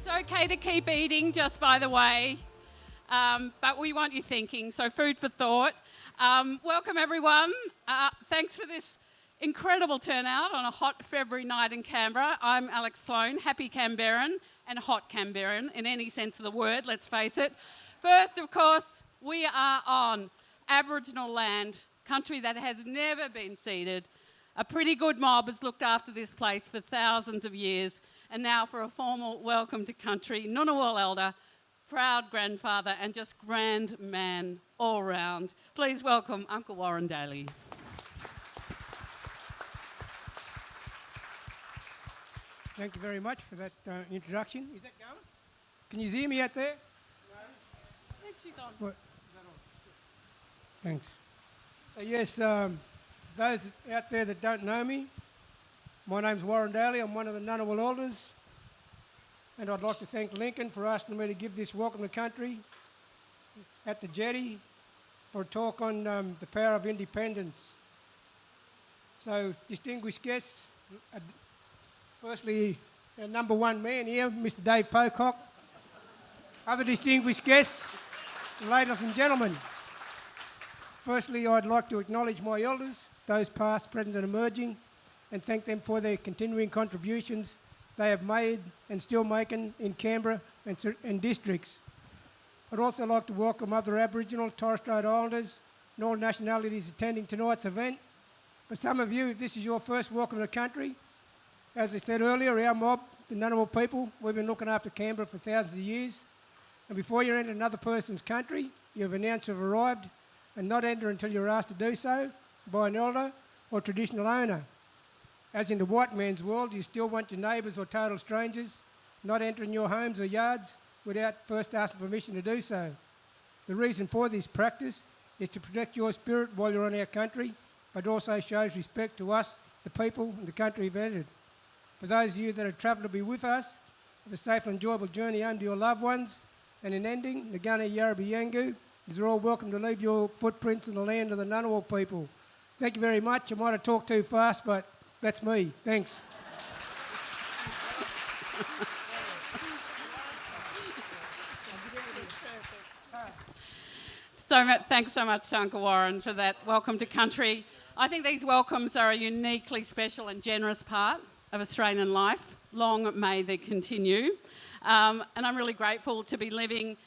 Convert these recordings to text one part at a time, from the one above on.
It's okay to keep eating, just by the way, but we want you thinking, so food for thought. Welcome everyone. Thanks for this incredible turnout on a hot February night in Canberra. I'm Alex Sloan, happy Canberran and hot Canberran in any sense of the word, let's face it. First, of course, we are on Aboriginal land, country that has never been ceded. A pretty good mob has looked after this place for thousands of years, and now for a formal welcome to country, Ngunnawal Elder, proud grandfather and just grand man all round. Please welcome Uncle Warren Daly. Thank you very much for that introduction. Is that going? Can you hear me out there? No. I think she's on. What? Is that on? Thanks. So yes, those out there that don't know me, my name's Warren Daly. I'm one of the Ngunnawal Elders, and I'd like to thank Lincoln for asking me to give this welcome to country at the jetty for a talk on the power of independence. So, distinguished guests, firstly, our number one man here, Mr. David Pocock. Other distinguished guests, ladies and gentlemen. Firstly, I'd like to acknowledge my elders, those past, present and emerging, and thank them for their continuing contributions they have made and still making in Canberra and districts. I'd also like to welcome other Aboriginal, Torres Strait Islanders and all nationalities attending tonight's event. For some of you, if this is your first welcome to country, as I said earlier, our mob, the Ngunnawal people, we've been looking after Canberra for thousands of years. And before you enter another person's country, you have announced you've arrived and not enter until you're asked to do so by an elder or traditional owner. As in the white man's world, you still want your neighbours or total strangers not entering your homes or yards without first asking permission to do so. The reason for this practice is to protect your spirit while you're on our country, but also shows respect to us, the people and the country you've entered. For those of you that have travelled to be with us, have a safe and enjoyable journey home to your loved ones, and in ending, Ngana Yarrabi Yangu, you're all welcome to leave your footprints in the land of the Ngunnawal people. Thank you very much. I might have talked too fast, but that's me. Thanks. Thanks so much to Uncle Warren for that welcome to country. I think these welcomes are a uniquely special and generous part of Australian life. Long may they continue. And I'm really grateful to be living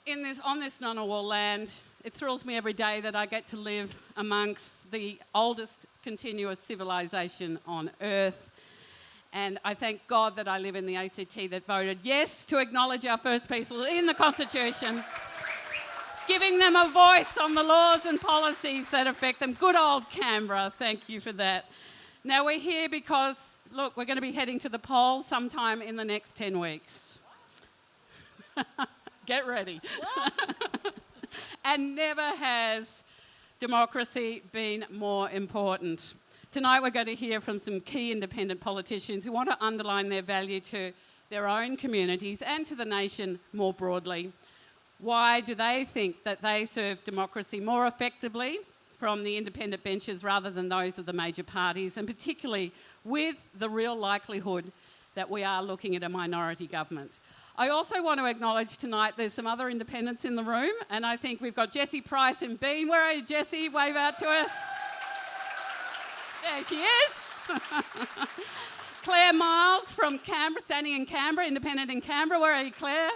on this Ngunnawal land. It thrills me every day that I get to live amongst the oldest continuous civilisation on earth. And I thank God that I live in the ACT that voted yes to acknowledge our First People in the Constitution, giving them a voice on the laws and policies that affect them. Good old Canberra, thank you for that. Now we're here because, look, we're going to be heading to the polls sometime in the next 10 weeks. Get ready. And never has democracy been more important. Tonight we're going to hear from some key independent politicians who want to underline their value to their own communities and to the nation more broadly. Why do they think that they serve democracy more effectively from the independent benches rather than those of the major parties, and particularly with the real likelihood that we are looking at a minority government? I also want to acknowledge tonight there's some other independents in the room, and I think we've got Jessie Price in Bean. Where are you, Jessie? Wave out to us. There she is. Claire Miles from Canberra, standing in Canberra, independent in Canberra. Where are you, Claire?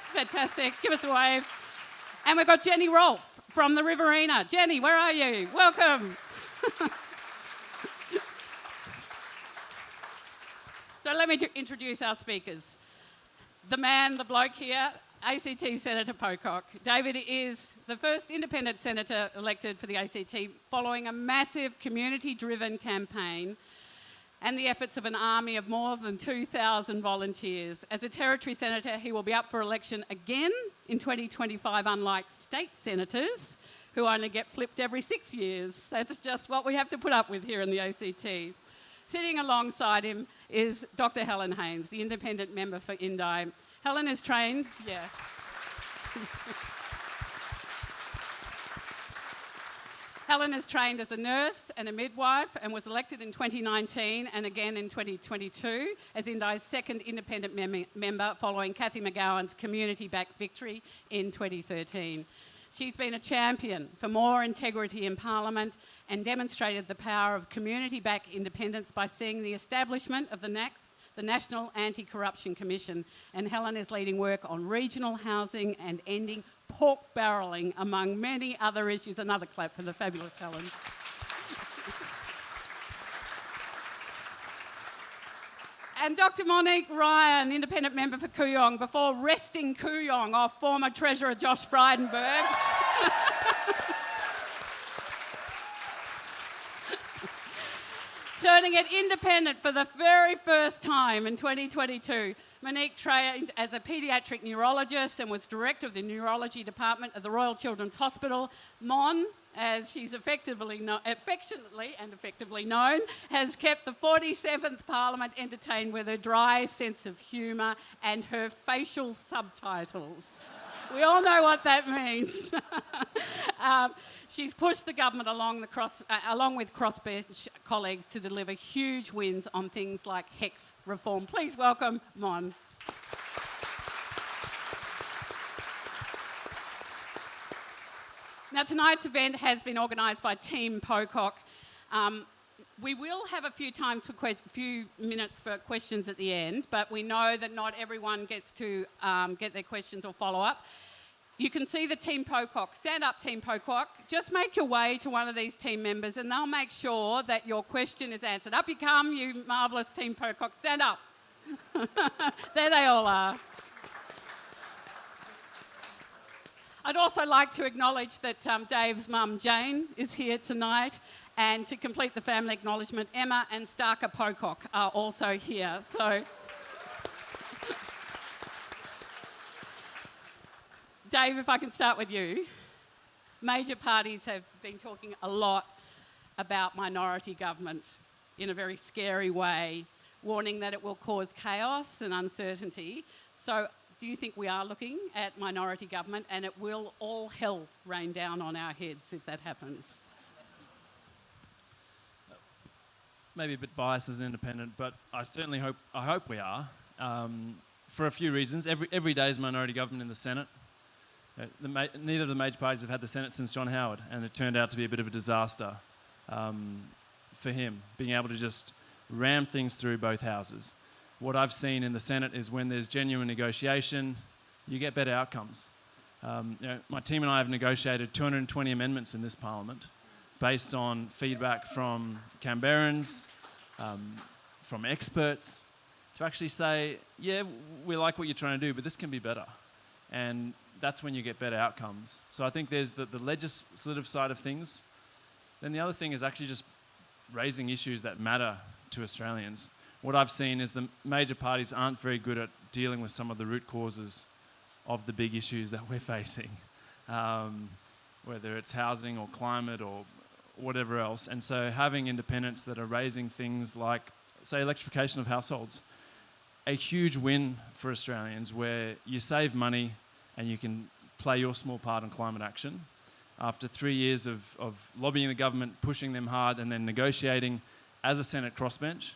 Fantastic. Give us a wave. And we've got Jenny Rolfe from the Riverina. Jenny, where are you? Welcome. So let me introduce our speakers. The man, the bloke here, ACT Senator Pocock. David is the first independent senator elected for the ACT following a massive community-driven campaign and the efforts of an army of more than 2,000 volunteers. As a territory senator, he will be up for election again in 2025, unlike state senators who only get flipped every 6 years. That's just what we have to put up with here in the ACT. Sitting alongside him is Dr. Helen Haines, the independent member for NDIS. Helen is trained, Helen is trained as a nurse and a midwife and was elected in 2019 and again in 2022 as NDIS second independent member following Cathy McGowan's community-backed victory in 2013. She's been a champion for more integrity in Parliament and demonstrated the power of community-backed independence by seeing the establishment of the National Anti-Corruption Commission, and Helen is leading work on regional housing and ending pork barrelling, among many other issues. Another clap for the fabulous Helen. And Dr. Monique Ryan, independent member for Kooyong, before wresting Kooyong off former Treasurer Josh Frydenberg. Turning it independent for the very first time in 2022. Monique trained as a paediatric neurologist and was director of the neurology department at the Royal Children's Hospital. Mon, as she's affectionately and effectively known, has kept the 47th Parliament entertained with her dry sense of humour and her facial subtitles. We all know what that means. She's pushed the government along with crossbench colleagues to deliver huge wins on things like HEX reform. Please welcome Mon. Now, tonight's event has been organised by Team Pocock. We will have a few minutes for questions at the end, but we know that not everyone gets to get their questions or follow up. You can see the Team Pocock. Stand up, Team Pocock. Just make your way to one of these team members and they'll make sure that your question is answered. Up you come, you marvellous Team Pocock. Stand up. There they all are. I'd also like to acknowledge that Dave's mum, Jane, is here tonight. And to complete the family acknowledgement, Emma and Starker Pocock are also here. So, Dave, if I can start with you. Major parties have been talking a lot about minority government in a very scary way, warning that it will cause chaos and uncertainty. So, do you think we are looking at minority government and it will all hell rain down on our heads if that happens? Maybe a bit biased as an independent, but I certainly hope we are, for a few reasons. Every day is minority government in the Senate. Neither of the major parties have had the Senate since John Howard, and it turned out to be a bit of a disaster for him, being able to just ram things through both houses. What I've seen in the Senate is when there's genuine negotiation, you get better outcomes. My team and I have negotiated 220 amendments in this Parliament, based on feedback from Canberrans, from experts, to actually say, yeah, we like what you're trying to do, but this can be better. And that's when you get better outcomes. So I think there's the legislative side of things. Then the other thing is actually just raising issues that matter to Australians. What I've seen is the major parties aren't very good at dealing with some of the root causes of the big issues that we're facing, whether it's housing or climate or whatever else. And so having independents that are raising things like, say, electrification of households, a huge win for Australians where you save money and you can play your small part in climate action. After 3 years of lobbying the government, pushing them hard and then negotiating as a Senate crossbench,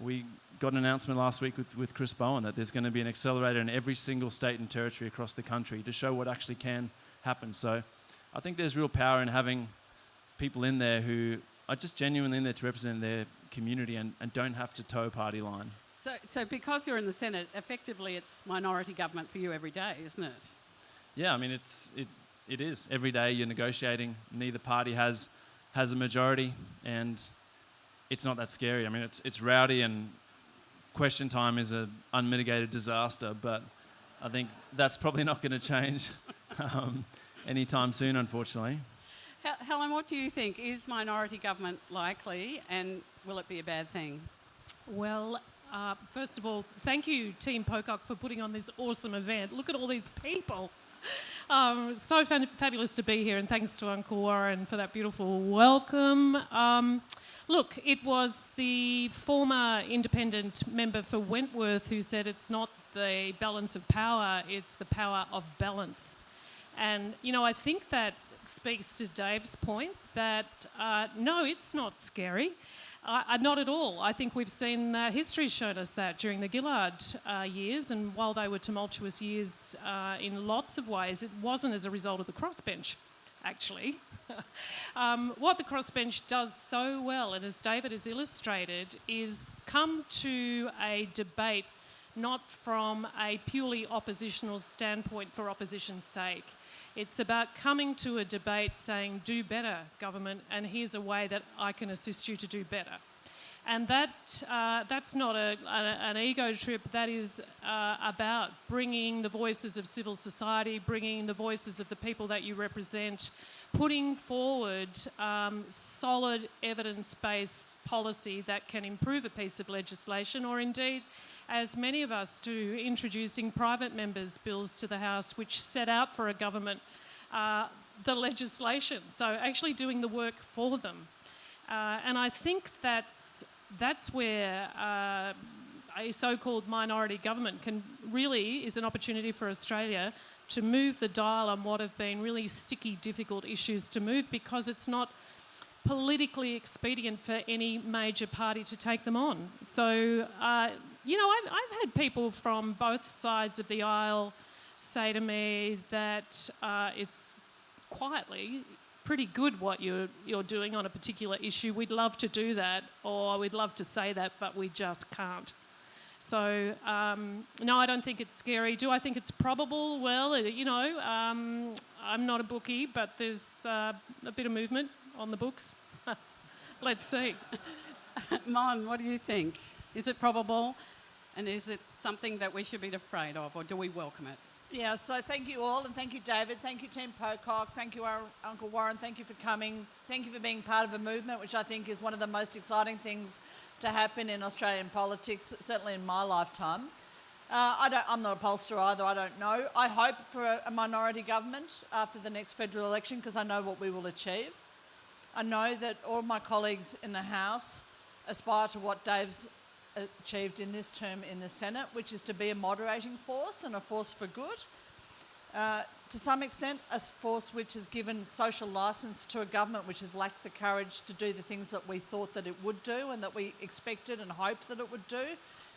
we got an announcement last week with Chris Bowen that there's going to be an accelerator in every single state and territory across the country to show what actually can happen. So I think there's real power in having people in there who are just genuinely in there to represent their community and don't have to toe a party line. So because you're in the Senate, effectively it's minority government for you every day, isn't it? Yeah, I mean, it is. Every day you're negotiating. Neither party has a majority, and it's not that scary. I mean, it's rowdy, and question time is an unmitigated disaster, but I think that's probably not going to change anytime soon, unfortunately. Helen, what do you think? Is minority government likely, and will it be a bad thing? Well, first of all, thank you, Team Pocock, for putting on this awesome event. Look at all these people. So fabulous to be here, and thanks to Uncle Warren for that beautiful welcome. Look, it was the former independent member for Wentworth who said it's not the balance of power, it's the power of balance. And, you know, I think that speaks to Dave's point that no, it's not scary. Not at all. I think we've seen history's shown us that during the Gillard years, and while they were tumultuous years in lots of ways, it wasn't as a result of the crossbench, actually. What the crossbench does so well, and as David has illustrated, is come to a debate not from a purely oppositional standpoint for opposition's sake. It's about coming to a debate saying, do better, government, and here's a way that I can assist you to do better. And that's not an ego trip. That is about bringing the voices of civil society, bringing the voices of the people that you represent, putting forward solid evidence-based policy that can improve a piece of legislation, or indeed, as many of us do, introducing private members' bills to the House which set out for a government the legislation, so actually doing the work for them. And I think that's where a so-called minority government is an opportunity for Australia to move the dial on what have been really sticky, difficult issues to move, because it's not politically expedient for any major party to take them on. So, I've had people from both sides of the aisle say to me that it's quietly pretty good what you're doing on a particular issue. We'd love to do that, or we'd love to say that, but we just can't. So, no, I don't think it's scary. Do I think it's probable? Well, I'm not a bookie, but there's a bit of movement on the books. Let's see. Mon, what do you think? Is it probable, and is it something that we should be afraid of, or do we welcome it? Yeah, so thank you all, and thank you, David. Thank you, Team Pocock. Thank you, our Uncle Warren. Thank you for coming. Thank you for being part of a movement, which I think is one of the most exciting things to happen in Australian politics, certainly in my lifetime. I'm not a pollster either, I don't know. I hope for a minority government after the next federal election, because I know what we will achieve. I know that all my colleagues in the House aspire to what Dave's achieved in this term in the Senate, which is to be a moderating force and a force for good. To some extent, a force which has given social licence to a government which has lacked the courage to do the things that we thought that it would do and that we expected and hoped that it would do,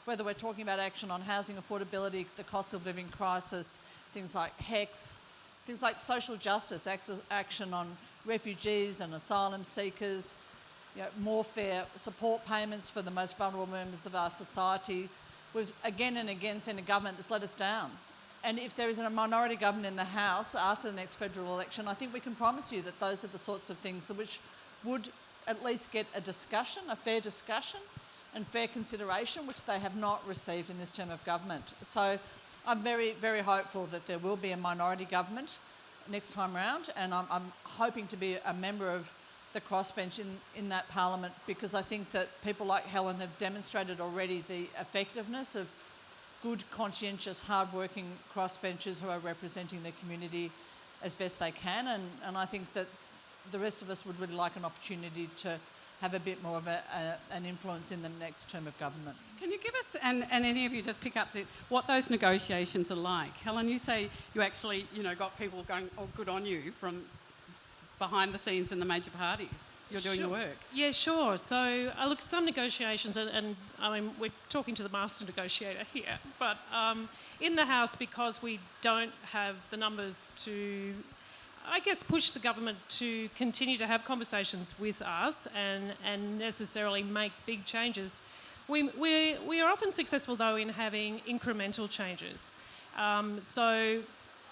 whether we're talking about action on housing affordability, the cost of living crisis, things like HECS, things like social justice, action on refugees and asylum seekers, more fair support payments for the most vulnerable members of our society. We've again and again seen a government that's let us down. And if there is a minority government in the House after the next federal election, I think we can promise you that those are the sorts of things which would at least get a discussion, a fair discussion and fair consideration, which they have not received in this term of government. So I'm very, very hopeful that there will be a minority government next time round, and I'm hoping to be a member of the crossbench in that parliament, because I think that people like Helen have demonstrated already the effectiveness of good, conscientious, hard-working crossbenchers who are representing their community as best they can, and I think that the rest of us would really like an opportunity to have a bit more of an influence in the next term of government. Can you give us, and any of you just pick up what those negotiations are like? Helen, you say you actually, got people going, oh, good on you, from behind the scenes in the major parties. You're doing the work. Yeah, sure. So, look, some negotiations, and I mean, we're talking to the master negotiator here, but in the House, because we don't have the numbers to, I guess, push the government to continue to have conversations with us and necessarily make big changes, we are often successful, though, in having incremental changes. So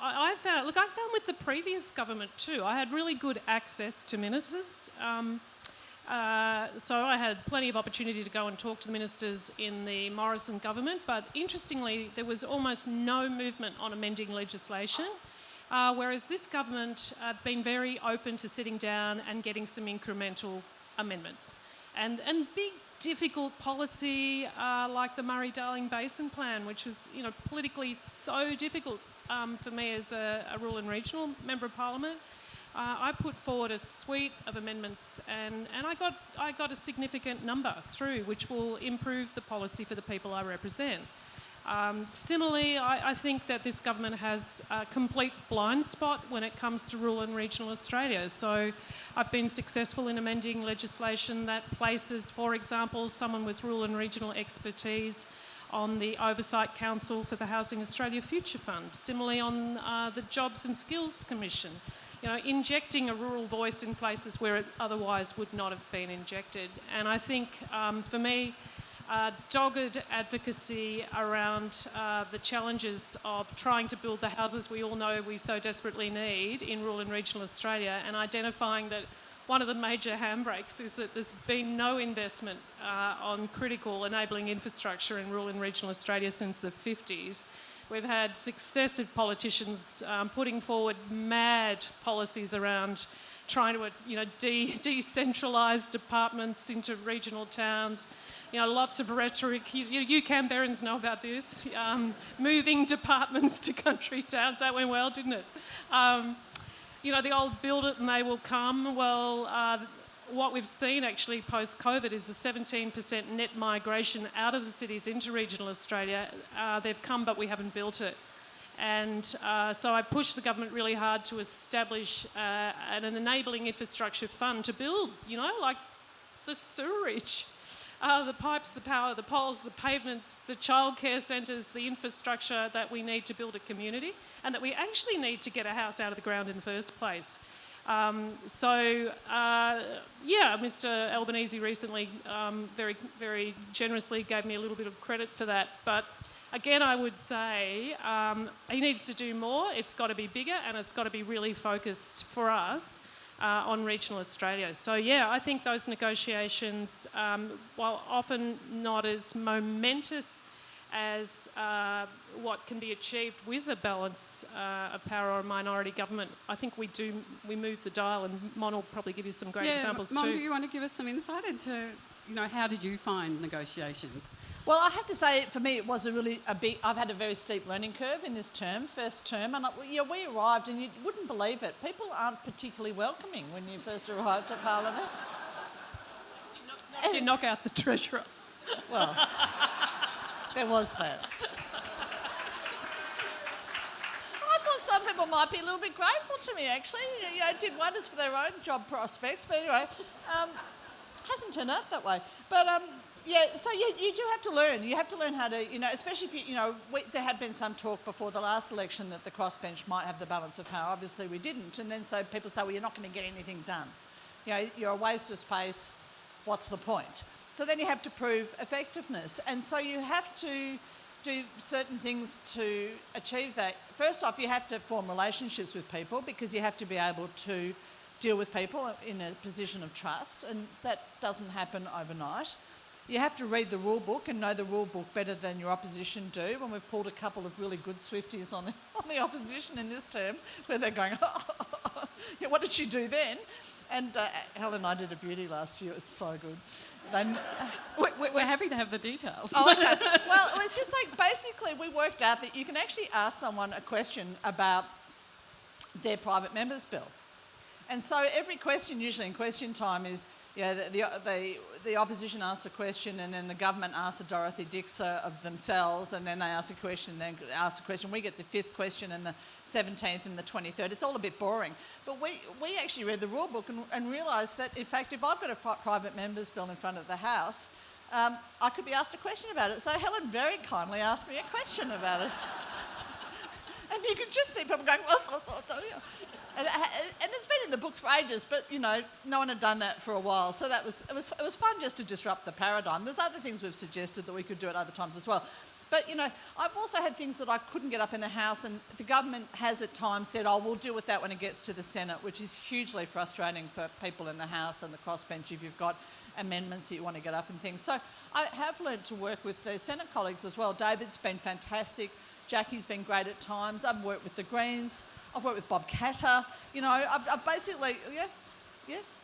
I found with the previous government too, I had really good access to ministers. So I had plenty of opportunity to go and talk to the ministers in the Morrison government, but interestingly, there was almost no movement on amending legislation, whereas this government have been very open to sitting down and getting some incremental amendments. And big, difficult policy like the Murray-Darling Basin Plan, which was politically so difficult for me as a rural and regional member of Parliament. I put forward a suite of amendments and I got a significant number through, which will improve the policy for the people I represent. Similarly, I think that this government has a complete blind spot when it comes to rural and regional Australia. So I've been successful in amending legislation that places, for example, someone with rural and regional expertise on the Oversight Council for the Housing Australia Future Fund. Similarly, on the Jobs and Skills Commission. You know, injecting a rural voice in places where it otherwise would not have been injected. And I think, for me, dogged advocacy around the challenges of trying to build the houses we all know we so desperately need in rural and regional Australia, and identifying that one of the major handbrakes is that there's been no investment on critical enabling infrastructure in rural and regional Australia since the 50s. We've had successive politicians putting forward mad policies around trying to, decentralise departments into regional towns. You know, lots of rhetoric. You Canberrans know about this. Moving departments to country towns. That went well, didn't it? The old build it and they will come. Well, what we've seen actually post-COVID is a 17% net migration out of the cities into regional Australia. They've come, but we haven't built it. And so I pushed the government really hard to establish an enabling infrastructure fund to build, like the sewerage, the pipes, the power, the poles, the pavements, the childcare centres, the infrastructure that we need to build a community, and that we actually need to get a house out of the ground in the first place. Mr. Albanese recently very, very generously gave me a little bit of credit for that. But again, I would say he needs to do more. It's got to be bigger, and it's got to be really focused for us on regional Australia. So, I think those negotiations, while often not as momentous as what can be achieved with a balance of power or a minority government, I think we move the dial, and Mon will probably give you some great examples too. Mon, do you want to give us some insight into, how did you find negotiations? Well, I have to say, for me, it was I've had a very steep learning curve in this first term, and we arrived, and you wouldn't believe it. People aren't particularly welcoming when you first arrived to Parliament. You knock out the Treasurer. Well, there was that. I thought some people might be a little bit grateful to me, actually. Did wonders for their own job prospects, but anyway, hasn't turned out that way. But so you do have to learn. You have to learn how to, especially if there had been some talk before the last election that the crossbench might have the balance of power. Obviously, we didn't, and then so people say, well, you're not going to get anything done. You're a waste of space. What's the point? So then you have to prove effectiveness, and so you have to do certain things to achieve that. First off, you have to form relationships with people, because you have to be able to deal with people in a position of trust, and that doesn't happen overnight. You have to read the rule book and know the rule book better than your opposition do, and we've pulled a couple of really good Swifties on the opposition in this term, where they're going, what did she do then? And Helen and I did a beauty last year. It was so good. We're happy to have the details. Oh, okay. Well, it was just like, basically we worked out that you can actually ask someone a question about their private member's bill. And so every question, usually in question time, is the opposition asks a question, and then the government asks a Dorothy Dixer of themselves, and then they ask a question, then they ask a question. We get the 5th question and the 17th and the 23rd. It's all a bit boring. But we actually read the rule book and realised that, in fact, if I've got a private member's bill in front of the House, I could be asked a question about it. So Helen very kindly asked me a question about it. And you could just see people going, and it's been in the books for ages, but no one had done that for a while. So it was fun just to disrupt the paradigm. There's other things we've suggested that we could do at other times as well. But I've also had things that I couldn't get up in the House, and the government has at times said, we'll deal with that when it gets to the Senate, which is hugely frustrating for people in the House and the crossbench if you've got amendments that you want to get up and things. So I have learned to work with the Senate colleagues as well. David's been fantastic. Jackie's been great at times. I've worked with the Greens. I've worked with Bob Catter. I've basically, yes,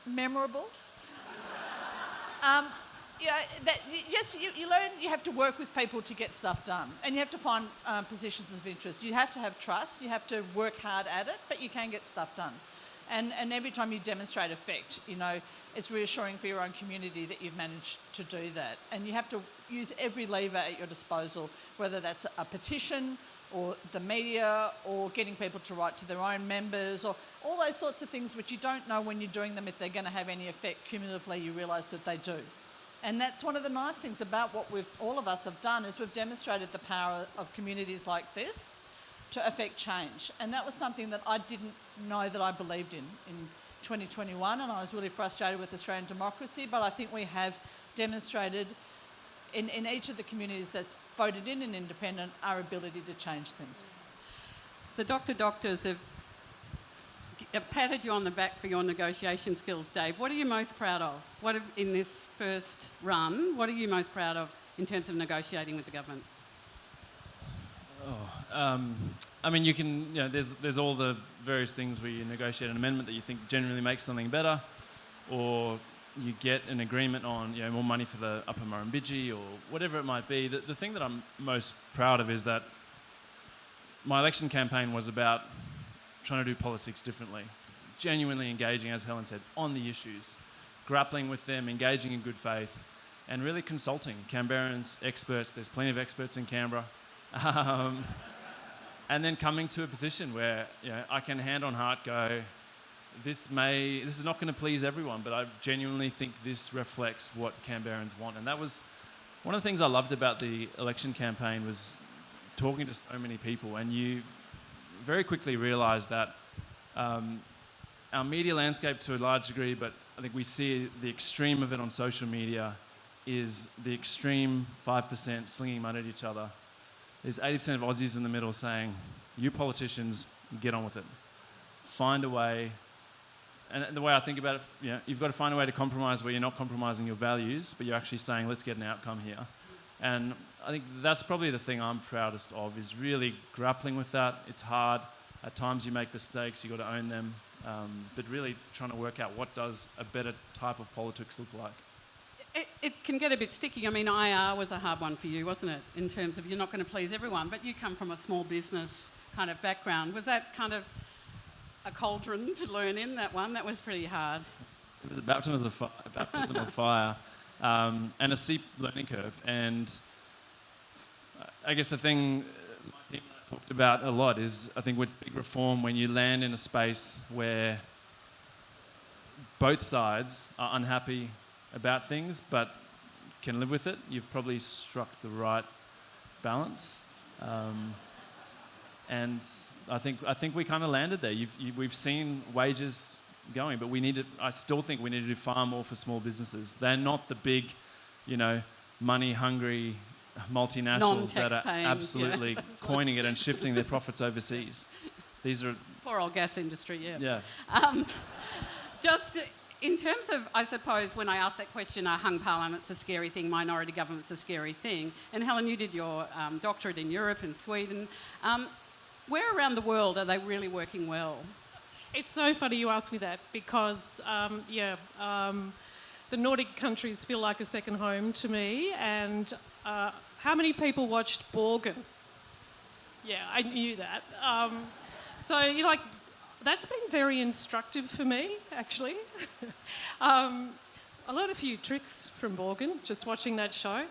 memorable. You learn you have to work with people to get stuff done, and you have to find positions of interest. You have to have trust. You have to work hard at it, but you can get stuff done. And every time you demonstrate effect, you know, it's reassuring for your own community that you've managed to do that. And you have to use every lever at your disposal, whether that's a petition or the media or getting people to write to their own members or all those sorts of things which you don't know when you're doing them if they're going to have any effect. Cumulatively, you realise that they do. And that's one of the nice things about what all of us have done is we've demonstrated the power of communities like this to affect change. And that was something that I didn't know that I believed in 2021, and I was really frustrated with Australian democracy, but I think we have demonstrated in each of the communities that's voted in an independent our ability to change things. The doctors have patted you on the back for your negotiation skills, Dave. What are you most proud of? In this first run, what are you most proud of in terms of negotiating with the government? I mean, there's all the various things where you negotiate an amendment that you think generally makes something better, or you get an agreement on, more money for the Upper Murrumbidgee or whatever it might be. The thing that I'm most proud of is that my election campaign was about trying to do politics differently, genuinely engaging, as Helen said, on the issues, grappling with them, engaging in good faith, and really consulting Canberrans, experts. There's plenty of experts in Canberra. And then coming to a position where I can hand on heart go, this is not going to please everyone, but I genuinely think this reflects what Canberrans want. And that was one of the things I loved about the election campaign was talking to so many people, and you very quickly realise that our media landscape to a large degree, but I think we see the extreme of it on social media, is the extreme 5% slinging mud at each other. There's 80% of Aussies in the middle saying, you politicians, get on with it. Find a way. And the way I think about it, you've got to find a way to compromise where you're not compromising your values, but you're actually saying, let's get an outcome here. And I think that's probably the thing I'm proudest of, is really grappling with that. It's hard. At times you make mistakes, you've got to own them. But really trying to work out what does a better type of politics look like. It can get a bit sticky. I mean, IR was a hard one for you, wasn't it? In terms of you're not going to please everyone, but you come from a small business kind of background. Was that kind of a cauldron to learn in, that one? That was pretty hard. It was a baptism of fire and a steep learning curve. And I guess the thing my team and I talked about a lot is, I think with big reform, when you land in a space where both sides are unhappy about things but can live with it, you've probably struck the right balance. And I think we kind of landed there. We've seen wages going, but I still think we need to do far more for small businesses. They're not the big, money-hungry multinationals that are absolutely coining it and shifting their profits overseas. These are... Poor old gas industry, yeah. Yeah. Just in terms of, I suppose, when I asked that question, hung parliament's a scary thing, minority government's a scary thing. And Helen, you did your doctorate in Europe and Sweden. Where around the world are they really working well? It's so funny you ask me that because, the Nordic countries feel like a second home to me. And how many people watched Borgen? Yeah, I knew that. So that's been very instructive for me, actually. I learned a few tricks from Borgen just watching that show.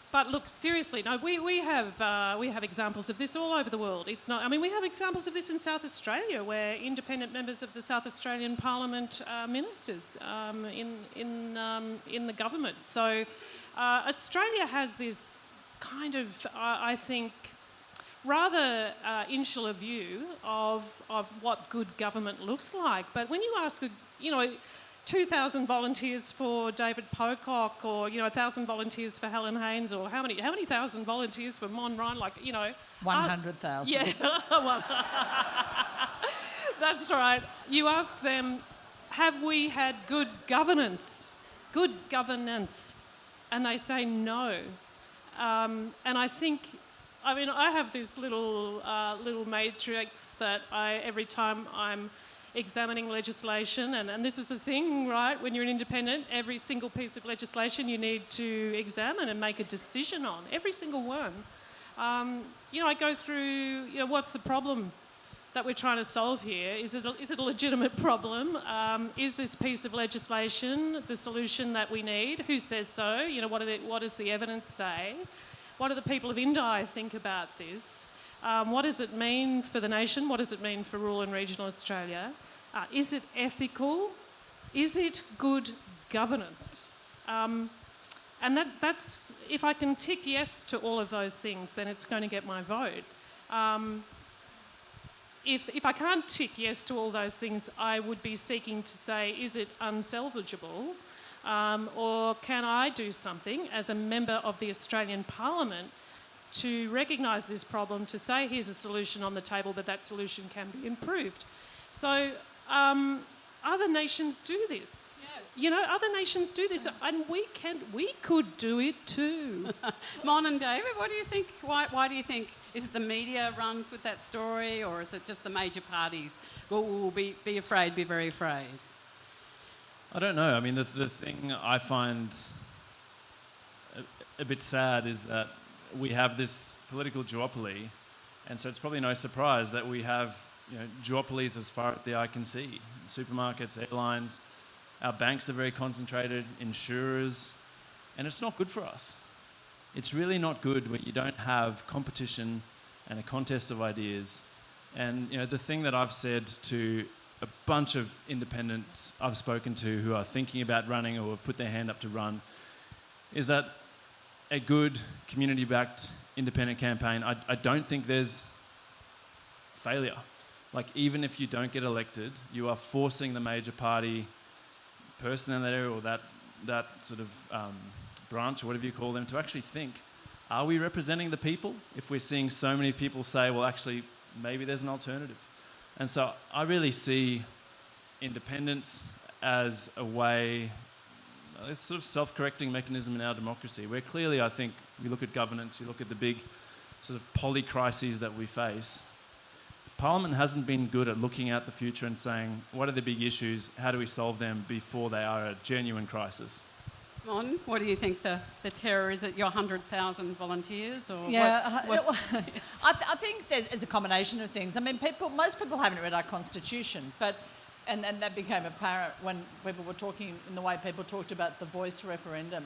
But look, seriously, no, we have examples of this all over the world. It's not. I mean, we have examples of this in South Australia, where independent members of the South Australian Parliament are ministers in the government. So Australia has this kind of, I think, rather insular view of what good government looks like. But when you ask, 2,000 volunteers for David Pocock, or 1,000 volunteers for Helen Haines, or how many thousand volunteers for Mon Ryan, 100,000. Yeah, well, that's right. You ask them, have we had good governance? And they say no. And I think, I have this little matrix that every time I'm examining legislation, and this is the thing, right? When you're an independent, every single piece of legislation you need to examine and make a decision on, every single one. I go through, what's the problem that we're trying to solve here? Is it a legitimate problem? Is this piece of legislation the solution that we need? Who says so? You know, what does the evidence say? What do the people of NDIS think about this? What does it mean for the nation? What does it mean for rural and regional Australia? Is it ethical? Is it good governance? And that's, if I can tick yes to all of those things, then it's going to get my vote. If I can't tick yes to all those things, I would be seeking to say, is it unsalvageable? Or can I do something as a member of the Australian Parliament to recognise this problem, to say here's a solution on the table, but that solution can be improved? So other nations do this. Yeah. You know, other nations do this, and we could do it too. Mon and David, what do you think? Why do you think? Is it the media runs with that story, or is it just the major parties? Well, be afraid, be very afraid. I don't know. I mean, the thing I find a bit sad is that we have this political duopoly, and so it's probably no surprise that we have, you know, duopolies as far as the eye can see. Supermarkets, airlines, our banks are very concentrated, insurers, and it's not good for us. It's really not good when you don't have competition and a contest of ideas. And, you know, the thing that I've said to a bunch of independents I've spoken to who are thinking about running or have put their hand up to run is that a good community-backed independent campaign, I don't think there's failure. Like, even if you don't get elected, you are forcing the major party person in that area or that sort of branch or whatever you call them to actually think, are we representing the people? If we're seeing so many people say, well, actually, maybe there's an alternative. And so I really see independence as a way, a sort of self-correcting mechanism in our democracy, where clearly I think we look at governance, you look at the big sort of poly-crises that we face. Parliament hasn't been good at looking at the future and saying, what are the big issues, how do we solve them before they are a genuine crisis? Mon, what do you think the terror is? It your 100,000 volunteers? Or yeah, I think it's a combination of things. I mean, most people haven't read our constitution, and that became apparent when people were talking in the way people talked about the voice referendum.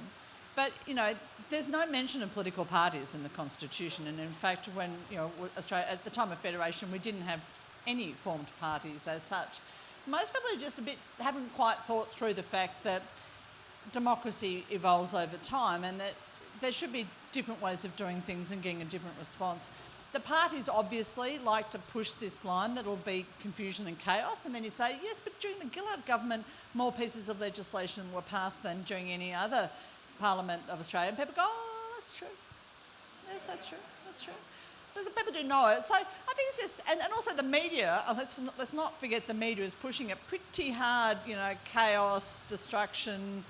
But, you know, there's no mention of political parties in the Constitution. And in fact, when, you know, Australia, at the time of Federation, we didn't have any formed parties as such. Most people haven't quite thought through the fact that democracy evolves over time and that there should be different ways of doing things and getting a different response. The parties obviously like to push this line that will be confusion and chaos, and then you say, yes, but during the Gillard government, more pieces of legislation were passed than during any other Parliament of Australia, and people go, oh, that's true. Yes, that's true. Because people do know it. So I think it's just, and also the media, let's not forget the media is pushing it pretty hard, you know, chaos, destruction,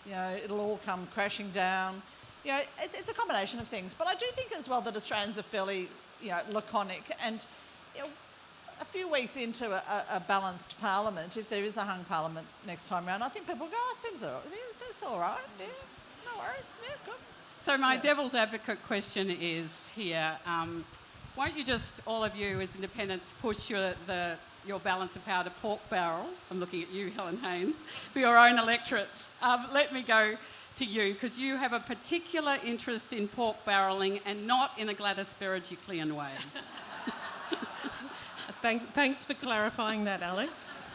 you know, it'll all come crashing down. You know, it's a combination of things. But I do think as well that Australians are fairly, you know, laconic, and, you know, a few weeks into a balanced parliament, if there is a hung parliament next time round, I think people go, oh, seems all right. It's all right, yeah. No worries. Yeah, good. So my devil's advocate question is here, won't you just, all of you as independents, push your balance of power to pork barrel? I'm looking at you, Helen Haines, for your own electorates. Let me go to you, because you have a particular interest in pork barrelling and not in a Gladys Berejiklian way. Thanks for clarifying that, Alex.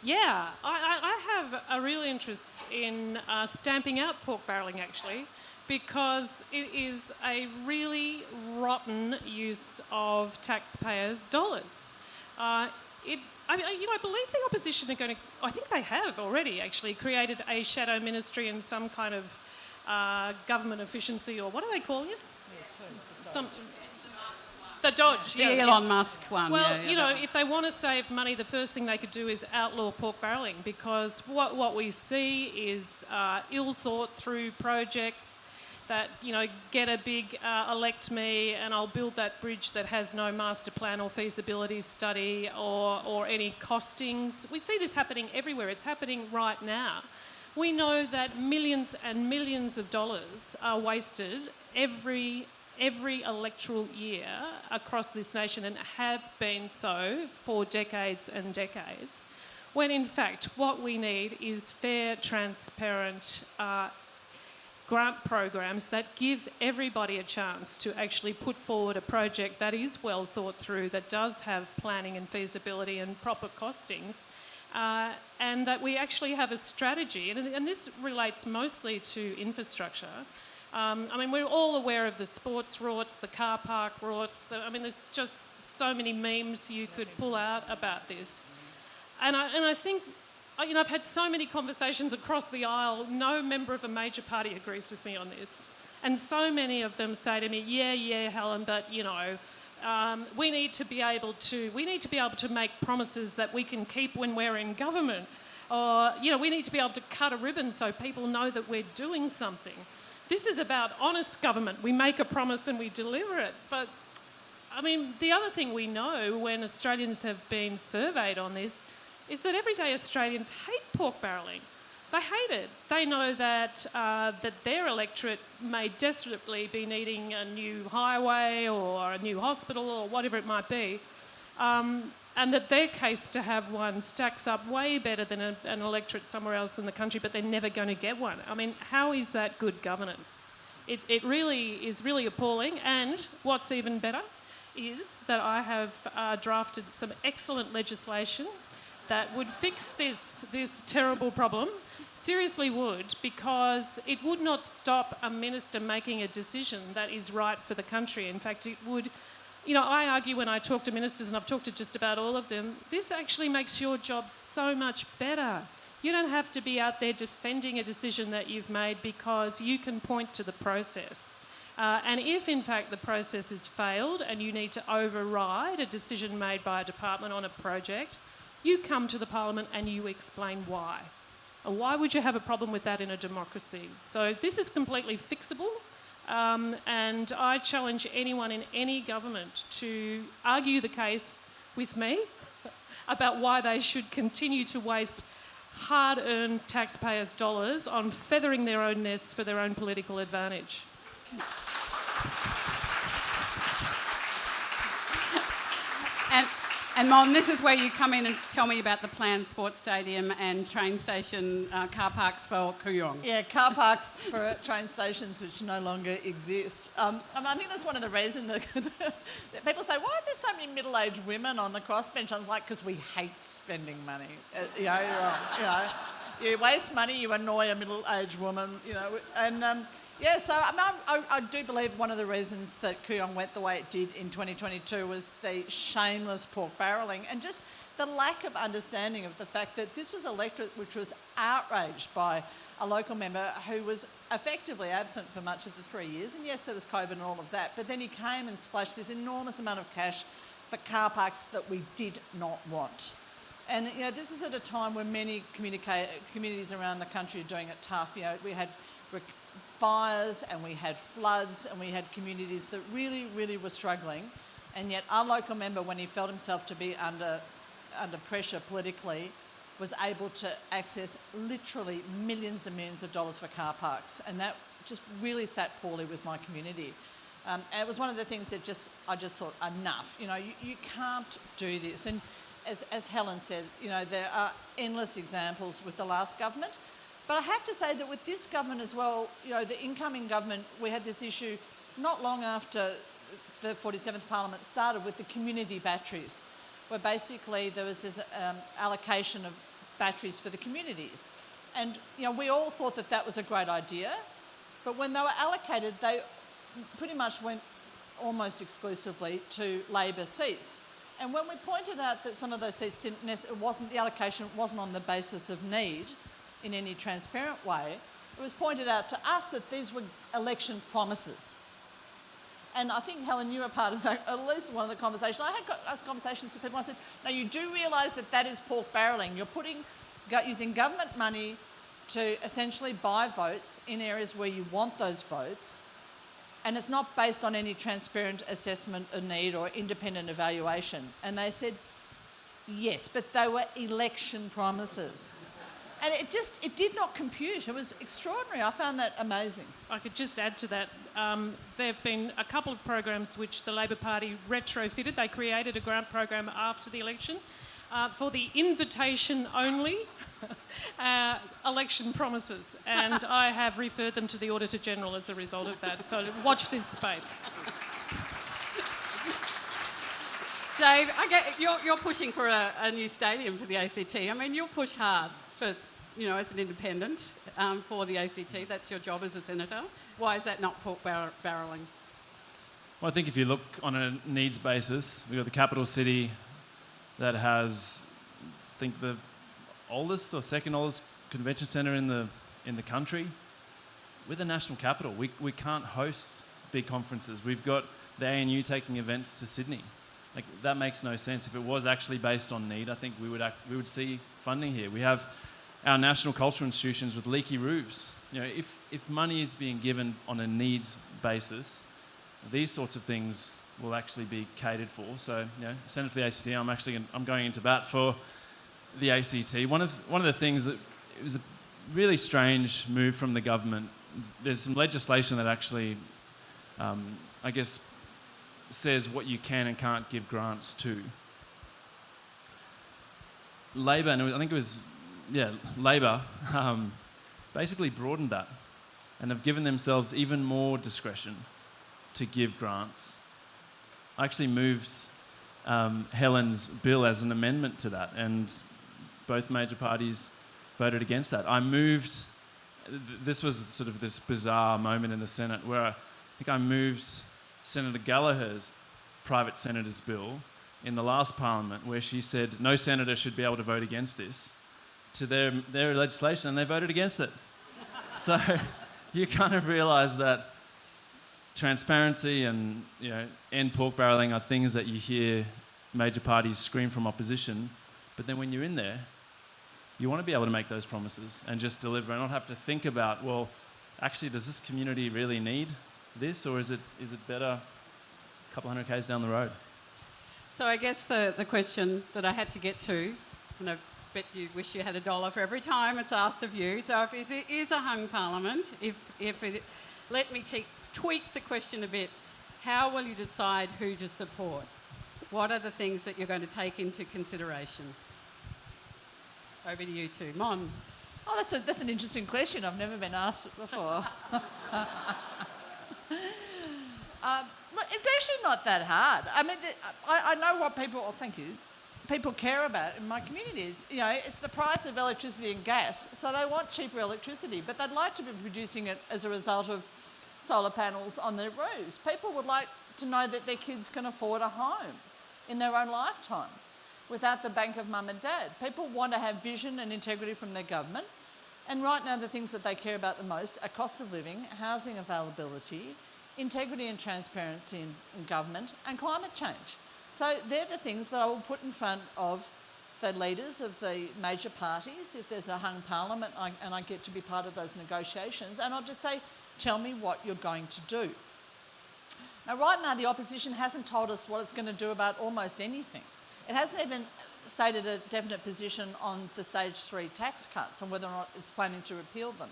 Yeah, I have a real interest in stamping out pork barrelling, actually, because it is a really rotten use of taxpayers' dollars. I believe the opposition are going to, I think they have already actually created a shadow ministry and some kind of government efficiency, or what are they calling it? The Dodge, the Elon Musk one. Well, you know, if they want to save money, the first thing they could do is outlaw pork barrelling, because what we see is ill-thought-through projects that, you know, get a big elect me and I'll build that bridge that has no master plan or feasibility study or any costings. We see this happening everywhere. It's happening right now. We know that millions and millions of dollars are wasted every every electoral year across this nation and have been so for decades and decades, when in fact what we need is fair, transparent grant programs that give everybody a chance to actually put forward a project that is well thought through, that does have planning and feasibility and proper costings, and that we actually have a strategy. And this relates mostly to infrastructure. We're all aware of the sports rorts, the car park rorts. There's just so many memes you could pull out about this. And I think, I've had so many conversations across the aisle. No member of a major party agrees with me on this. And so many of them say to me, yeah, Helen, but, we need to be able to make promises that we can keep when we're in government. Or, we need to be able to cut a ribbon so people know that we're doing something. This is about honest government. We make a promise and we deliver it. But, the other thing we know when Australians have been surveyed on this is that everyday Australians hate pork barrelling. They hate it. They know that their electorate may desperately be needing a new highway or a new hospital or whatever it might be, and that their case to have one stacks up way better than an electorate somewhere else in the country, but they're never going to get one. How is that good governance? It really is really appalling, and what's even better is that I have drafted some excellent legislation that would fix this terrible problem. Seriously would, because it would not stop a minister making a decision that is right for the country. In fact, it would, I argue when I talk to ministers, and I've talked to just about all of them, this actually makes your job so much better. You don't have to be out there defending a decision that you've made because you can point to the process. And if, in fact, the process has failed and you need to override a decision made by a department on a project, you come to the Parliament and you explain why. And why would you have a problem with that in a democracy? So this is completely fixable, and I challenge anyone in any government to argue the case with me about why they should continue to waste hard-earned taxpayers' dollars on feathering their own nests for their own political advantage. And Mon, this is where you come in and tell me about the planned sports stadium and train station car parks for Kooyong. Yeah, car parks for train stations which no longer exist. I think that's one of the reasons that people say, why are there so many middle-aged women on the crossbench? I was like, because we hate spending money. You waste money, you annoy a middle-aged woman, so I do believe one of the reasons that Kooyong went the way it did in 2022 was the shameless pork barrelling and just the lack of understanding of the fact that this was an electorate which was outraged by a local member who was effectively absent for much of the 3 years. And yes, there was COVID and all of that, but then he came and splashed this enormous amount of cash for car parks that we did not want. And this is at a time when many communities around the country are doing it tough. We had fires and we had floods and we had communities that really, really were struggling. And yet our local member, when he felt himself to be under pressure politically, was able to access literally millions and millions of dollars for car parks. And that just really sat poorly with my community. And it was one of the things that I just thought, enough. You can't do this. And as Helen said, there are endless examples with the last government. But I have to say that with this government as well, the incoming government, we had this issue not long after the 47th Parliament started with the community batteries, where basically there was this allocation of batteries for the communities. And, we all thought that that was a great idea, but when they were allocated, they pretty much went almost exclusively to Labor seats. And when we pointed out that some of those seats the allocation wasn't on the basis of need, in any transparent way, it was pointed out to us that these were election promises. And I think, Helen, you were part of that, at least one of the conversations. I had conversations with people. I said, now you do realise that is pork barrelling. You're using government money to essentially buy votes in areas where you want those votes, and it's not based on any transparent assessment of need or independent evaluation. And they said, yes, but they were election promises. And it did not compute. It was extraordinary. I found that amazing. I could just add to that. There have been a couple of programs which the Labor Party retrofitted. They created a grant program after the election for the invitation only election promises. And I have referred them to the Auditor General as a result of that. So watch this space. Dave, I get you're pushing for a new stadium for the ACT. I mean, you'll push hard for, as an independent for the ACT. That's your job as a senator. Why is that not pork barrelling? Well, I think if you look on a needs basis, we've got the capital city that has, I think, the oldest or second oldest convention centre in the country. We're the national capital. We can't host big conferences. We've got the ANU taking events to Sydney. Like, that makes no sense. If it was actually based on need, I think we would see funding here. We have our national cultural institutions with leaky roofs. If money is being given on a needs basis, these sorts of things will actually be catered for. So, Senator for the ACT, I'm going into bat for the ACT. One of the things that it was a really strange move from the government. There's some legislation that actually, I guess, says what you can and can't give grants to. Labor, and I think it was, Labor, basically broadened that and have given themselves even more discretion to give grants. I actually moved Helen's bill as an amendment to that, and both major parties voted against that. I moved, this was sort of this bizarre moment in the Senate where I think I moved Senator Gallagher's private senator's bill in the last parliament, where she said no senator should be able to vote against this, to their legislation, and they voted against it. So you kind of realise that transparency and end pork barrelling are things that you hear major parties scream from opposition, but then when you're in there, you want to be able to make those promises and just deliver and not have to think about, well, actually, does this community really need this, or is it better a couple hundred k's down the road? So I guess the question that I had to get to, and I bet you wish you had $1 for every time it's asked of you. So if it is a hung parliament, let me tweak the question a bit. How will you decide who to support? What are the things that you're going to take into consideration? Over to you two. Mon. Oh, that's an interesting question. I've never been asked it before. Look, it's actually not that hard. I mean, I know what people care about in my communities. It's the price of electricity and gas, so they want cheaper electricity, but they'd like to be producing it as a result of solar panels on their roofs. People would like to know that their kids can afford a home in their own lifetime without the bank of mum and dad. People want to have vision and integrity from their government, and right now the things that they care about the most are cost of living, housing availability, integrity and transparency in government, and climate change. So they're the things that I will put in front of the leaders of the major parties if there's a hung parliament and I get to be part of those negotiations, and I'll just say, tell me what you're going to do. Now, right now, the opposition hasn't told us what it's going to do about almost anything. It hasn't even stated a definite position on the stage 3 tax cuts and whether or not it's planning to repeal them.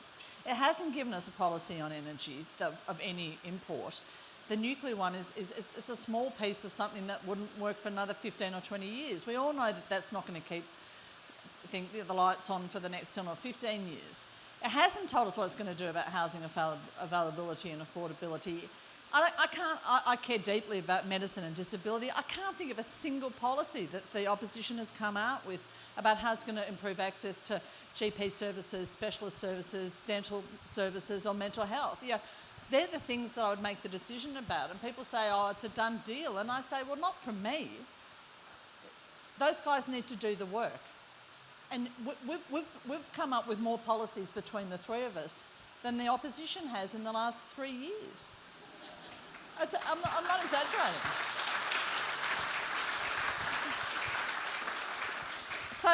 It hasn't given us a policy on energy of any import. The nuclear one is a small piece of something that wouldn't work for another 15 or 20 years. We all know that that's not going to keep the lights on for the next 10 or 15 years. It hasn't told us what it's going to do about housing availability and affordability. I care deeply about medicine and disability. I can't think of a single policy that the opposition has come out with about how it's going to improve access to GP services, specialist services, dental services or mental health. They're the things that I would make the decision about. And people say, oh, it's a done deal. And I say, well, not from me. Those guys need to do the work. And we've come up with more policies between the three of us than the opposition has in the last 3 years. I'm not exaggerating. So,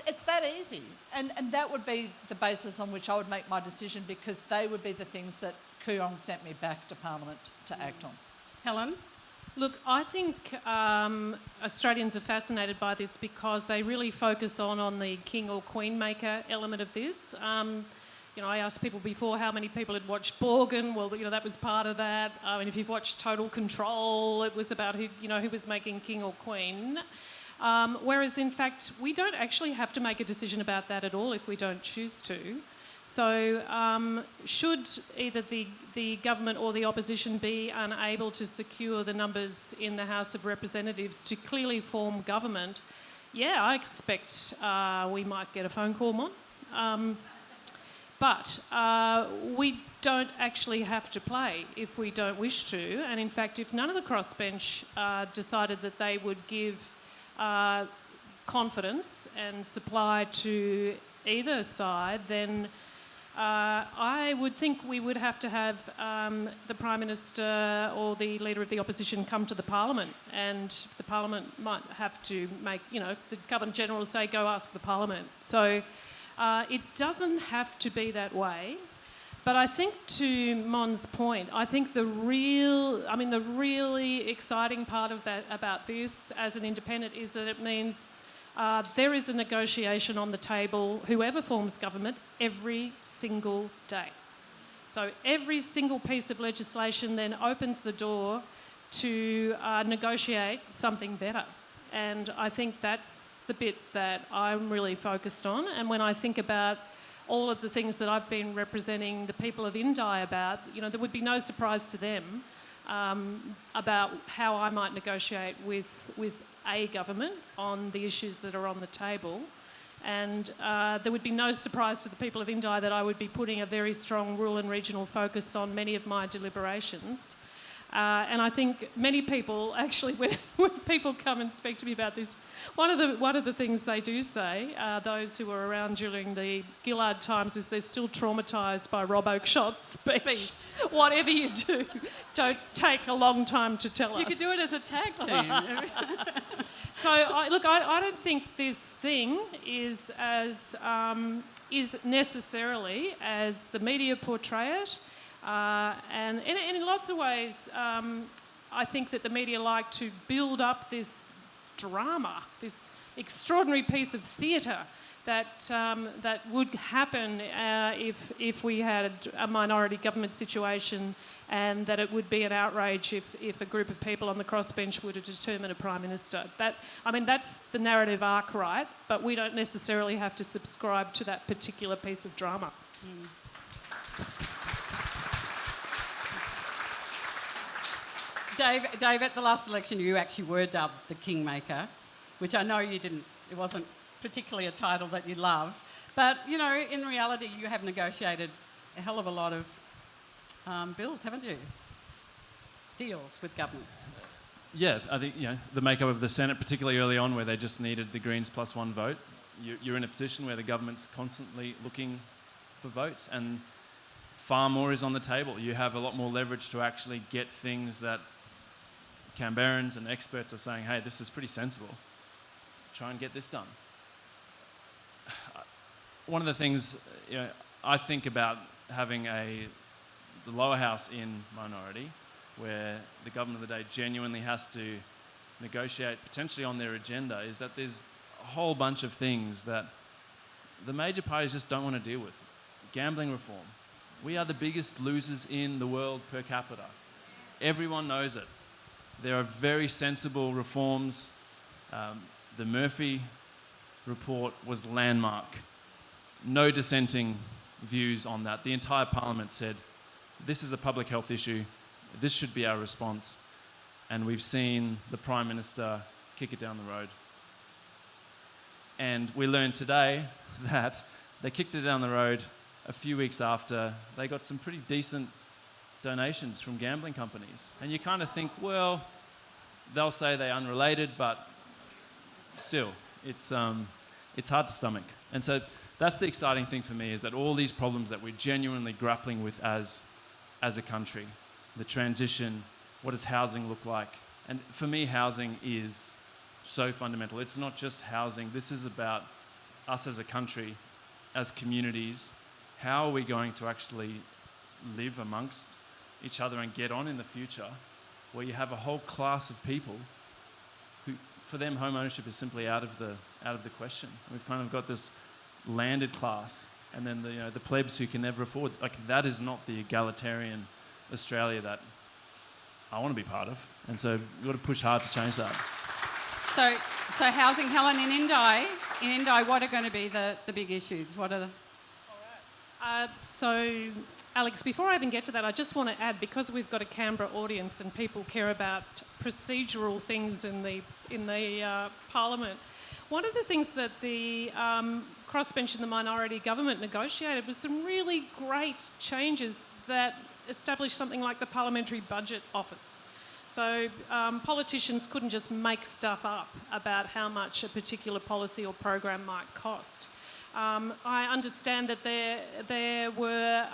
it's that easy. And that would be the basis on which I would make my decision, because they would be the things that Kooyong sent me back to Parliament to act on. Helen? Look, I think Australians are fascinated by this because they really focus on the king or queen maker element of this. I asked people before how many people had watched Borgen. Well, that was part of that. And if you've watched Total Control, it was about who was making king or queen. Whereas, in fact, we don't actually have to make a decision about that at all if we don't choose to. So should either the government or the opposition be unable to secure the numbers in the House of Representatives to clearly form government, I expect we might get a phone call, Mon. But we don't actually have to play if we don't wish to. And in fact, if none of the crossbench decided that they would give confidence and supply to either side, then I would think we would have to have the Prime Minister or the Leader of the Opposition come to the Parliament, and the Parliament might have to make, the Governor-General say, go ask the Parliament. So it doesn't have to be that way. But I think, to Mon's point, I think the really exciting part of that about this as an independent is that it means there is a negotiation on the table, whoever forms government, every single day. So every single piece of legislation then opens the door to negotiate something better. And I think that's the bit that I'm really focused on. And when I think about all of the things that I've been representing the people of Indi about, there would be no surprise to them about how I might negotiate with a government on the issues that are on the table. And there would be no surprise to the people of Indi that I would be putting a very strong rural and regional focus on many of my deliberations. And I think many people, actually, when people come and speak to me about this, one of the things they do say, those who were around during the Gillard times, is they're still traumatised by Rob Oakeshott's speech. Whatever you do, don't take a long time to tell us. You could do it as a tag team. So, I don't think this thing is necessarily as the media portray it. And in lots of ways, I think that the media like to build up this drama, this extraordinary piece of theatre that would happen if we had a minority government situation, and that it would be an outrage if a group of people on the crossbench were to determine a Prime Minister. That's the narrative arc, right? But we don't necessarily have to subscribe to that particular piece of drama. Dave, at the last election, you actually were dubbed the Kingmaker, which I know you didn't. It wasn't particularly a title that you love, but in reality, you have negotiated a hell of a lot of bills, haven't you? Deals with government. Yeah, I think the makeup of the Senate, particularly early on, where they just needed the Greens plus one vote. You're in a position where the government's constantly looking for votes, and far more is on the table. You have a lot more leverage to actually get things that Canberrans and experts are saying, hey, this is pretty sensible. Try and get this done. One of the things I think about having the lower house in minority, where the government of the day genuinely has to negotiate potentially on their agenda, is that there's a whole bunch of things that the major parties just don't want to deal with. Gambling reform. We are the biggest losers in the world per capita. Everyone knows it. There are very sensible reforms. The Murphy report was landmark. No dissenting views on that. The entire Parliament said, this is a public health issue. This should be our response. And we've seen the Prime Minister kick it down the road. And we learned today that they kicked it down the road a few weeks after they got some pretty decent donations from gambling companies. And you kind of think, well, they'll say they're unrelated, but still, it's hard to stomach. And so that's the exciting thing for me, is that all these problems that we're genuinely grappling with as a country, the transition, what does housing look like? And for me, housing is so fundamental. It's not just housing. This is about us as a country, as communities. How are we going to actually live amongst each other and get on in the future where you have a whole class of people who, for them, home ownership is simply out of the question. We've kind of got this landed class, and then the plebs who can never afford. Like, that is not the egalitarian Australia that I want to be part of, and so we've got to push hard to change that. So housing, Helen, in Indi, what are going to be the big issues? What are the... So, Alex, before I even get to that, I just want to add, because we've got a Canberra audience and people care about procedural things in the Parliament, one of the things that the crossbench and the minority government negotiated was some really great changes that established something like the Parliamentary Budget Office. So politicians couldn't just make stuff up about how much a particular policy or program might cost. I understand that there were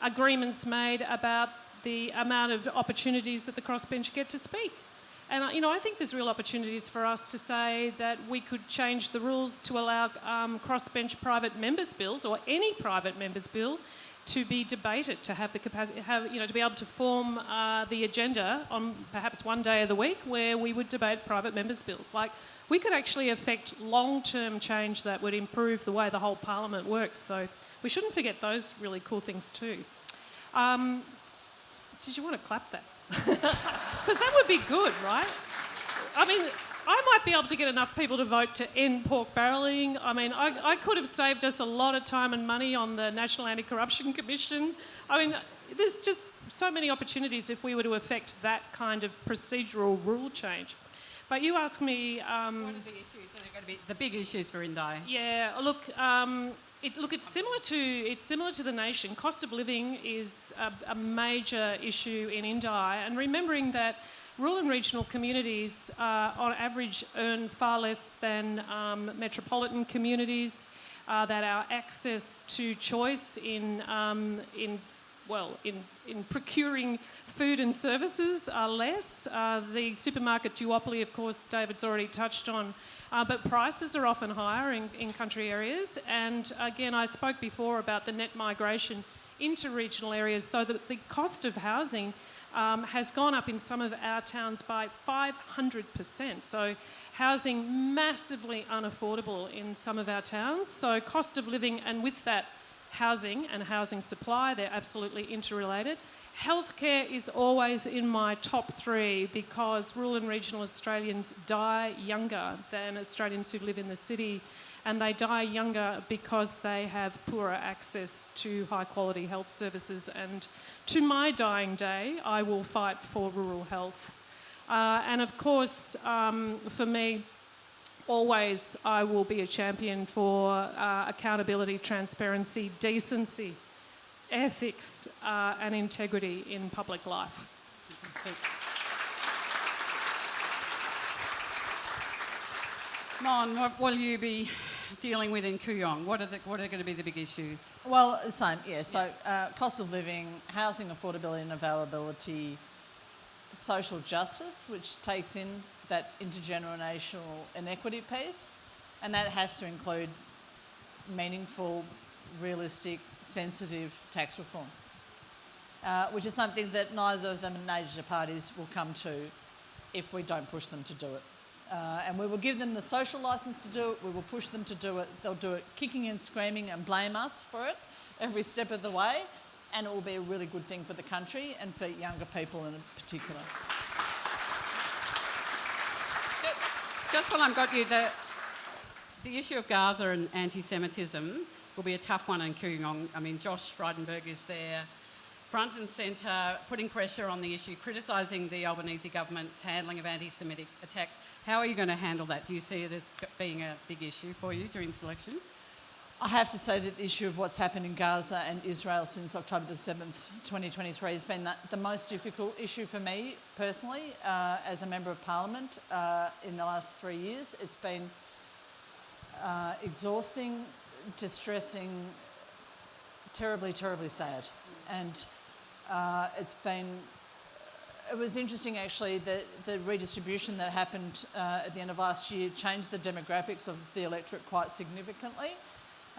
agreements made about the amount of opportunities that the crossbench get to speak. And I think there's real opportunities for us to say that we could change the rules to allow crossbench private members' bills, or any private members' bill, to be debated, to have the capacity, to be able to form the agenda on perhaps one day of the week where we would debate private members' bills. Like, we could actually affect long-term change that would improve the way the whole Parliament works. So we shouldn't forget those really cool things too. Did you want to clap that? Because that would be good, right? I mean, I might be able to get enough people to vote to end pork barrelling. I mean, I could have saved us a lot of time and money on the National Anti-Corruption Commission. I mean, there's just so many opportunities if we were to affect that kind of procedural rule change. But you asked me... what are the issues that are going to be the big issues for Indi? Yeah, look, it's similar to the nation. Cost of living is a major issue in Indi, and remembering that rural and regional communities, on average, earn far less than metropolitan communities. That our access to choice in procuring food and services are less. The supermarket duopoly, of course, David's already touched on, but prices are often higher in country areas. And again, I spoke before about the net migration into regional areas, so that the cost of housing has gone up in some of our towns by 500%. So housing massively unaffordable in some of our towns. So cost of living, and with that, housing and housing supply, they're absolutely interrelated. Healthcare is always in my top three, because rural and regional Australians die younger than Australians who live in the city, and they die younger because they have poorer access to high quality health services. And to my dying day, I will fight for rural health. And of course, for me, always I will be a champion for accountability, transparency, decency, ethics, and integrity in public life. Mon, what will you be dealing with in Kooyong? What are going to be the big issues? Well, same, yeah. So cost of living, housing affordability and availability, social justice, which takes in that intergenerational inequity piece, and that has to include meaningful, realistic, sensitive tax reform, which is something that neither of the major parties will come to if we don't push them to do it. And we will give them the social licence to do it, we will push them to do it, they'll do it kicking and screaming and blame us for it every step of the way, and it will be a really good thing for the country and for younger people in particular. Just while I've got you, the issue of Gaza and anti-Semitism will be a tough one in Kooyong. I mean, Josh Frydenberg is there, front and centre, putting pressure on the issue, criticising the Albanese government's handling of anti-Semitic attacks. How are you going to handle that? Do you see it as being a big issue for you during this election? I have to say that the issue of what's happened in Gaza and Israel since October the 7th, 2023 has been the most difficult issue for me personally as a Member of Parliament in the last 3 years. It's been exhausting, distressing, terribly, terribly sad. And it was interesting actually that the redistribution that happened at the end of last year changed the demographics of the electorate quite significantly.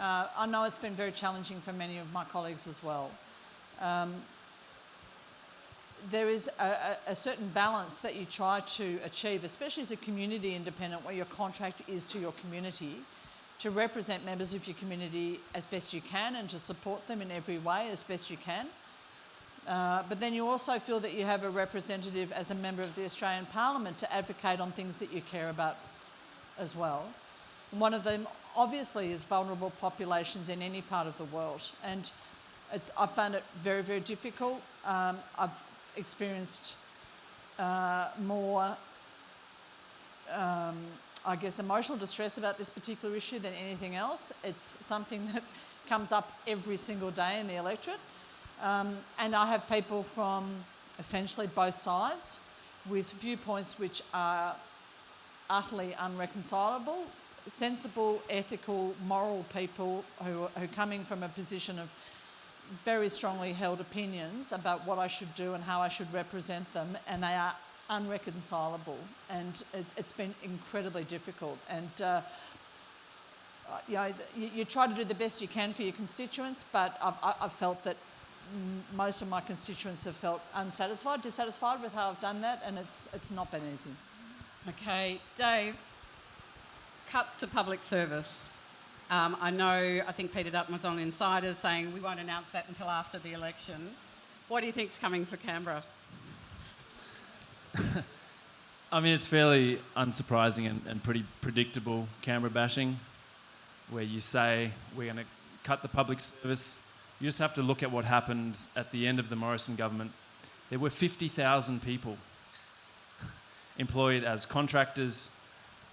I know it's been very challenging for many of my colleagues as well. there is a certain balance that you try to achieve, especially as a community independent, where your contract is to your community, to represent members of your community as best you can and to support them in every way as best you can. But then you also feel that you have a representative as a member of the Australian Parliament to advocate on things that you care about as well. And one of them obviously is vulnerable populations in any part of the world. And I've found it very, very difficult. I've experienced more, I guess, emotional distress about this particular issue than anything else. It's something that comes up every single day in the electorate. And I have people from essentially both sides with viewpoints which are utterly unreconcilable, sensible, ethical, moral people who are coming from a position of very strongly held opinions about what I should do and how I should represent them, and they are unreconcilable, and it's been incredibly difficult. And you try to do the best you can for your constituents, but I've felt that most of my constituents have felt dissatisfied with how I've done that, and it's not been easy. Okay, Dave, cuts to public service. I think Peter Dutton was on Insiders saying we won't announce that until after the election. What do you think's coming for Canberra? I mean, it's fairly unsurprising and pretty predictable Canberra bashing, where you say we're going to cut the public service. You just have to look at what happened at the end of the Morrison government. There were 50,000 people employed as contractors,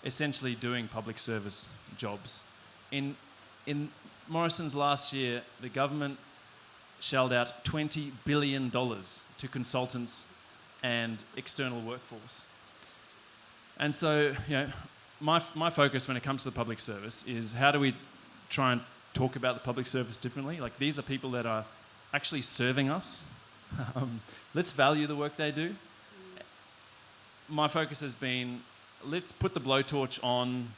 essentially doing public service jobs. In Morrison's last year, the government shelled out $20 billion to consultants and external workforce. And so, my focus when it comes to the public service is how do we try and talk about the public service differently? Like, these are people that are actually serving us. Let's value the work they do. My focus has been, let's put the blowtorch on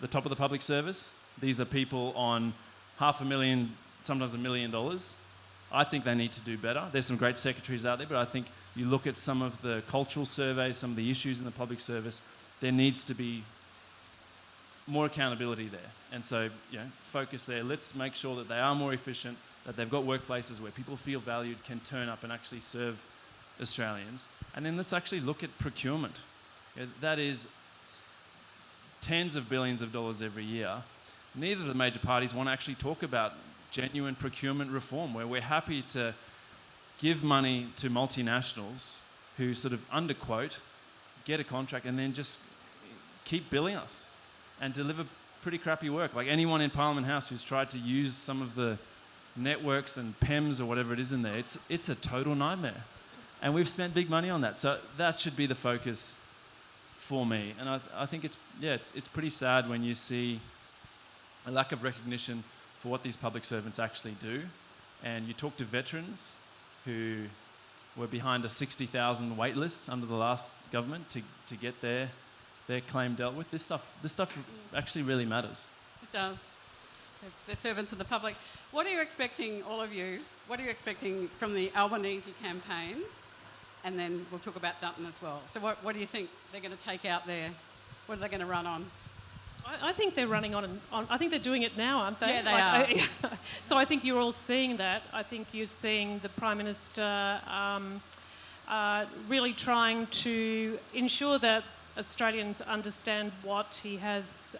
the top of the public service. These are people on $500,000, sometimes $1 million. I think they need to do better. There's some great secretaries out there, but I think you look at some of the cultural surveys, some of the issues in the public service, there needs to be more accountability there. And so, focus there. Let's make sure that they are more efficient, that they've got workplaces where people feel valued, can turn up and actually serve Australians. And then let's actually look at procurement. That is tens of billions of dollars every year. Neither of the major parties want to actually talk about genuine procurement reform, where we're happy to give money to multinationals who sort of underquote, get a contract, and then just keep billing us and deliver pretty crappy work. Like, anyone in Parliament House who's tried to use some of the networks and PEMs or whatever it is in there, it's a total nightmare. And we've spent big money on that. So that should be the focus for me. And I think it's pretty sad when you see a lack of recognition for what these public servants actually do. And you talk to veterans who were behind a 60,000 wait list under the last government to get their claim dealt with. This stuff actually really matters. It does. They're servants of the public. What are you expecting, all of you, what are you expecting from the Albanese campaign? And then we'll talk about Dutton as well. So what do you think they're going to take out there? What are they going to run on? I think they're running on. I think they're doing it now, aren't they? Yeah, they are. So I think you're all seeing that. I think you're seeing the Prime Minister really trying to ensure that Australians understand what he has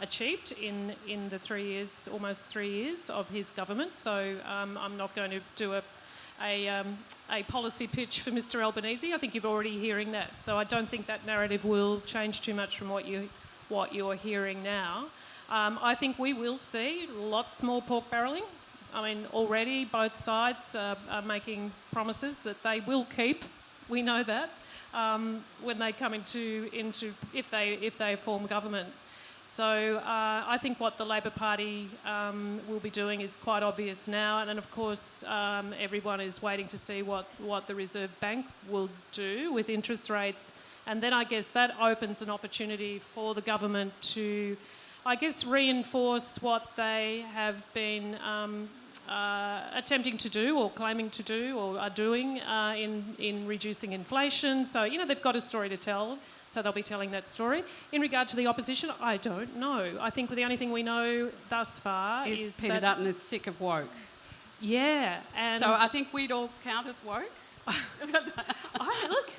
achieved in the almost 3 years of his government. So I'm not going to do a policy pitch for Mr Albanese. I think you're already hearing that. So I don't think that narrative will change too much from what you're hearing now. I think we will see lots more pork barrelling. I mean, already both sides are making promises that they will keep. We know that when they come into if they form government. So I think what the Labor Party will be doing is quite obvious now, and then of course everyone is waiting to see what the Reserve Bank will do with interest rates, and then I guess that opens an opportunity for the government to, I guess, reinforce what they have been attempting to do or claiming to do or are doing in reducing inflation. So, they've got a story to tell, so they'll be telling that story. In regard to the opposition, I don't know. I think the only thing we know thus far is Peter that... Dutton is sick of woke. Yeah, and... So I think we'd all count as woke. Look...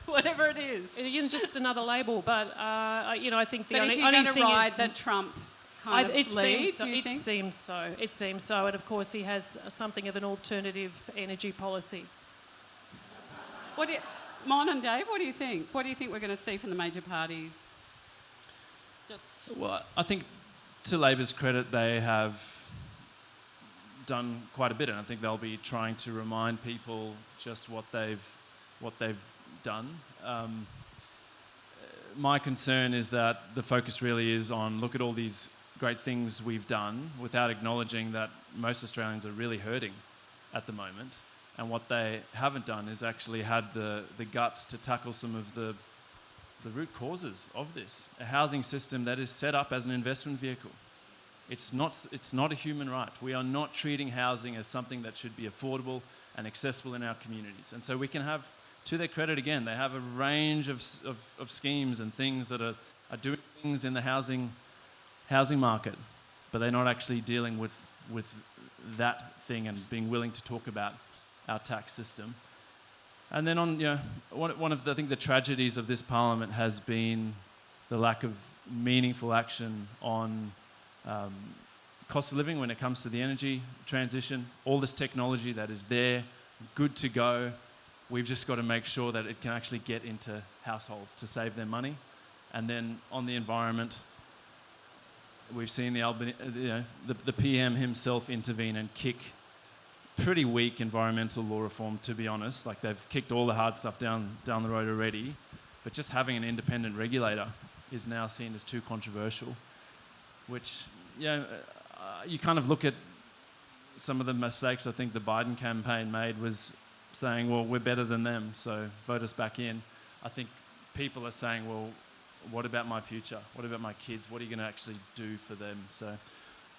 Whatever it is. It isn't just another label, but, I think the but only is he thing going to ride is... that Trump kind of lead, do you think? It seems so. It seems so. And, of course, he has something of an alternative energy policy. Mon and Dave, what do you think? What do you think we're going to see from the major parties? Well, I think to Labor's credit, they have done quite a bit, and I think they'll be trying to remind people just what they've done. My concern is that the focus really is on look at all these great things we've done without acknowledging that most Australians are really hurting at the moment, and what they haven't done is actually had the guts to tackle some of the root causes of this. A housing system that is set up as an investment vehicle. It's not a human right. We are not treating housing as something that should be affordable and accessible in our communities. And so we can have, to their credit again, they have a range of schemes and things that are doing things in the housing market, but they're not actually dealing with that thing and being willing to talk about our tax system. And then one of the, I think the tragedies of this parliament has been the lack of meaningful action on cost of living when it comes to the energy transition. All this technology that is there, good to go. We've just got to make sure that it can actually get into households to save their money. And then on the environment, we've seen the PM himself intervene and kick pretty weak environmental law reform, to be honest. Like, they've kicked all the hard stuff down the road already, but just having an independent regulator is now seen as too controversial, which, you kind of look at some of the mistakes I think the Biden campaign made was saying, well, we're better than them, so vote us back in. I think people are saying, well, what about my future? What about my kids? What are you going to actually do for them? So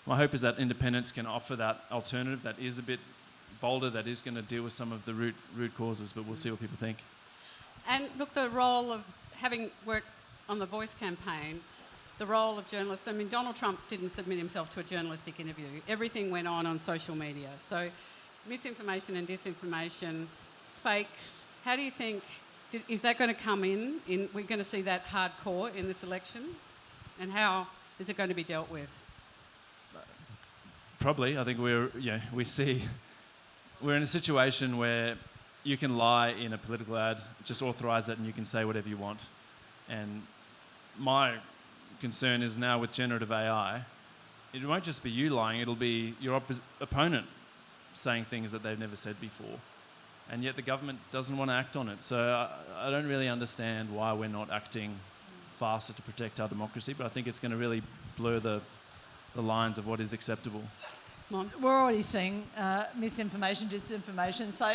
my hope is that independents can offer that alternative that is a bit bolder, that is going to deal with some of the root causes, but we'll see what people think. And look, the role of having worked on the Voice campaign, the role of journalists, I mean, Donald Trump didn't submit himself to a journalistic interview. Everything went on social media. So misinformation and disinformation, fakes, how do you think, is that going to come in? We're going to see that hardcore in this election? And how is it going to be dealt with? Probably. I think we're in a situation where you can lie in a political ad, just authorise it and you can say whatever you want. And my concern is now with generative AI, it won't just be you lying, it'll be your opponent saying things that they've never said before. And yet the government doesn't want to act on it. So I don't really understand why we're not acting faster to protect our democracy, but I think it's going to really blur the lines of what is acceptable. We're already seeing misinformation, disinformation. So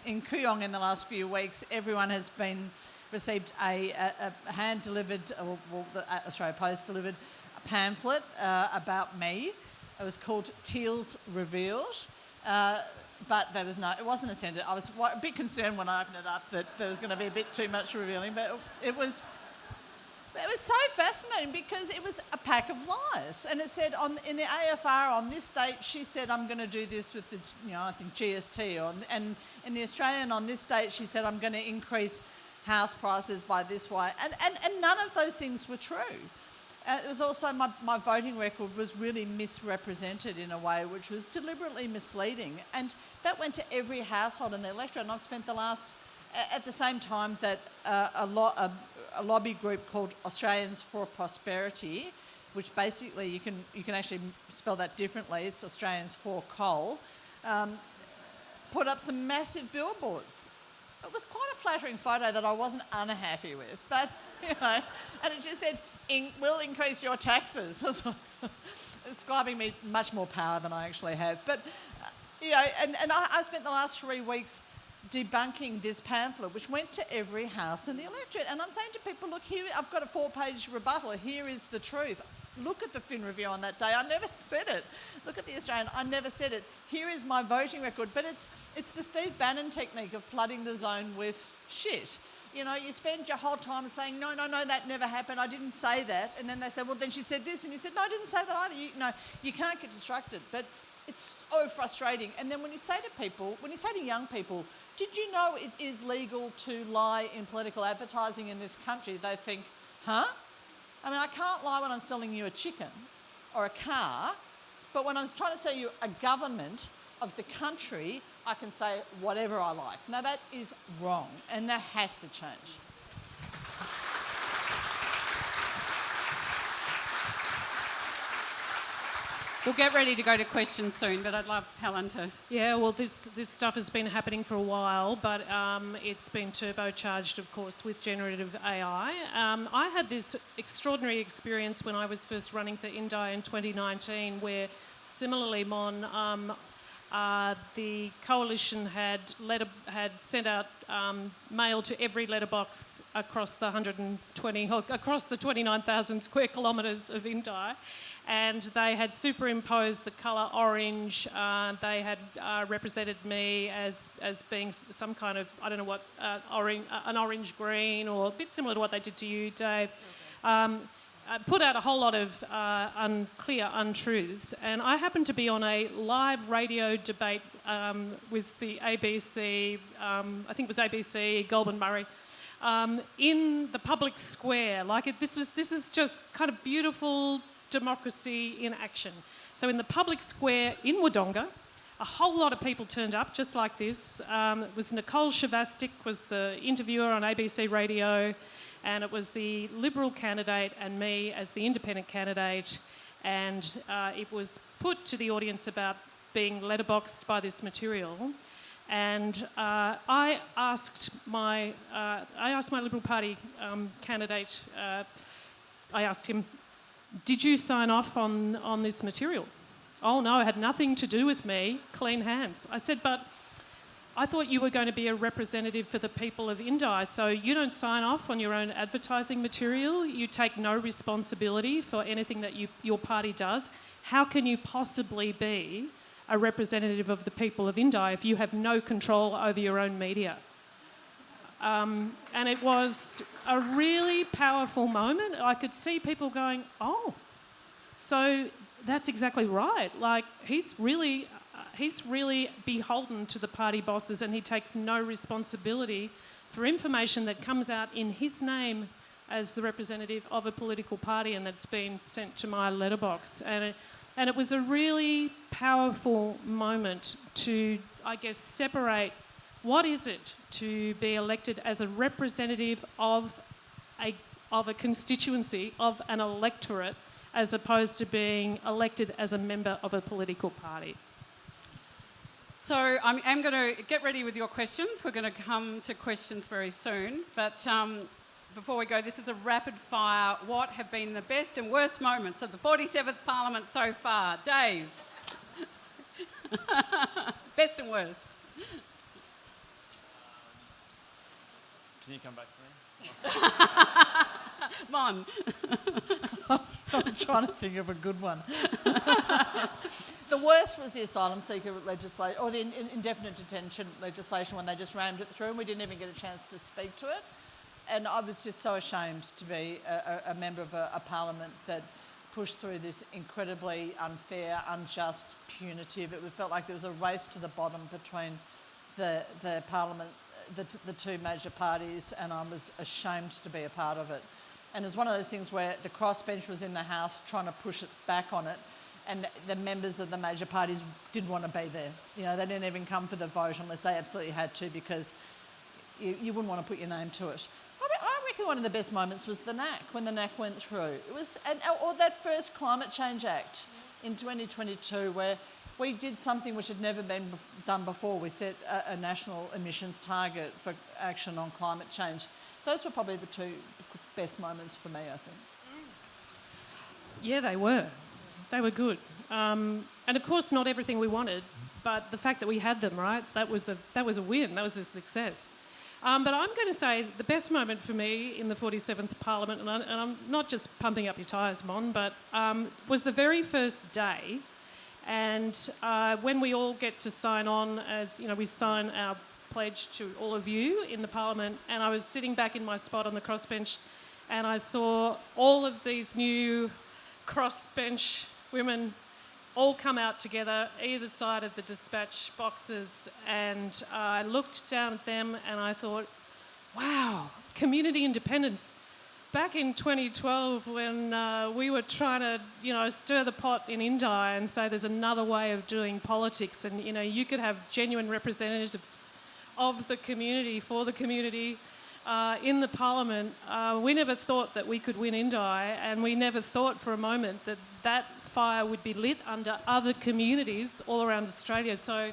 in Kooyong in the last few weeks, everyone has received a hand-delivered, the Australia Post delivered a pamphlet about me. It was called Teals Revealed, but it wasn't a sentence. I was a bit concerned when I opened it up that there was going to be a bit too much revealing, but it was so fascinating because it was a pack of lies. And it said in the AFR on this date, she said, I'm going to do this with the, I think GST. And in the Australian on this date, she said, I'm going to increase house prices by this way. And none of those things were true. It was also, my voting record was really misrepresented in a way which was deliberately misleading. And that went to every household in the electorate. And I've spent at the same time that a lobby group called Australians for Prosperity, which basically you can actually spell that differently. It's Australians for Coal, put up some massive billboards with quite a flattering photo that I wasn't unhappy with. But and it just said, "We'll increase your taxes," describing me much more power than I actually have. But and I spent the last 3 weeks debunking this pamphlet, which went to every house in the electorate. And I'm saying to people, look, here, I've got a 4-page rebuttal. Here is the truth. look at the Fin Review on that day. I never said it. Look at the Australian. I never said it. Here is my voting record. But it's the Steve Bannon technique of flooding the zone with shit. You know, you spend your whole time saying, no, that never happened. I didn't say that. And then they say, well, then she said this. And you said, no, I didn't say that either. You can't get distracted. But it's so frustrating. And then when you say to young people, did you know it is legal to lie in political advertising in this country? They think, huh? I mean, I can't lie when I'm selling you a chicken or a car, but when I'm trying to sell you a government of the country, I can say whatever I like. Now, that is wrong, and that has to change. We'll get ready to go to questions soon, but I'd love Helen to... Yeah, well, this stuff has been happening for a while, but it's been turbocharged, of course, with generative AI. I had this extraordinary experience when I was first running for NDI in 2019, where similarly, the coalition had sent out mail to every letterbox across the 29,000 square kilometres of Indi, and they had superimposed the colour orange. They had represented me as being some kind of, I don't know what, an orange green, or a bit similar to what they did to you, Dave. Put out a whole lot of unclear untruths, and I happened to be on a live radio debate with the ABC, I think it was ABC, Goulburn Murray, in the public square. This is just kind of beautiful democracy in action. So in the public square in Wodonga, a whole lot of people turned up, just like this. It was Nicole Shavastik was the interviewer on ABC Radio, and it was the Liberal candidate and me as the independent candidate, and it was put to the audience about being letterboxed by this material. And I asked my Liberal Party candidate, I asked him, did you sign off on this material? Oh no, it had nothing to do with me, clean hands. I said, but I thought you were going to be a representative for the people of Indi, so you don't sign off on your own advertising material, you take no responsibility for anything that your party does. How can you possibly be a representative of the people of Indi if you have no control over your own media? And it was a really powerful moment. I could see people going, oh, so that's exactly right. Like, he's really beholden to the party bosses, and he takes no responsibility for information that comes out in his name as the representative of a political party and that's been sent to my letterbox. And it was a really powerful moment to, I guess, separate what is it to be elected as a representative of a constituency, of an electorate, as opposed to being elected as a member of a political party. So I'm going to get ready with your questions. We're going to come to questions very soon. But before we go, this is a rapid fire. What have been the best and worst moments of the 47th Parliament so far? Dave. Best and worst. Can you come back to me? Mon. I'm trying to think of a good one. The worst was the asylum seeker legislation, or the indefinite detention legislation, when they just rammed it through and we didn't even get a chance to speak to it. And I was just so ashamed to be a member of a parliament that pushed through this incredibly unfair, unjust, punitive. It felt like there was a race to the bottom between the parliament, the two major parties, and I was ashamed to be a part of it. And it was one of those things where the crossbench was in the House trying to push it back on it, and the members of the major parties didn't want to be there. You know, they didn't even come for the vote unless they absolutely had to, because you wouldn't want to put your name to it. I reckon one of the best moments was the NAC, when the NAC went through. It was, or that first Climate Change Act in 2022, where we did something which had never been done before. We set a national emissions target for action on climate change. Those were probably the two best moments for me, I think. Yeah, they were. They were good. And of course, not everything we wanted, but the fact that we had them, right, that was a win. That was a success. But I'm going to say the best moment for me in the 47th Parliament, and I'm not just pumping up your tyres, Mon, but was the very first day. And when we all get to sign on, as you know, we sign our pledge to all of you in the Parliament, and I was sitting back in my spot on the crossbench, and I saw all of these new crossbench women all come out together either side of the dispatch boxes, and I looked down at them and I thought, wow, community independence. Back in 2012 when we were trying to, stir the pot in Indi and say there's another way of doing politics, and, you could have genuine representatives of the community, for the community, in the Parliament, we never thought that we could win Indi, and we never thought for a moment that that fire would be lit under other communities all around Australia. So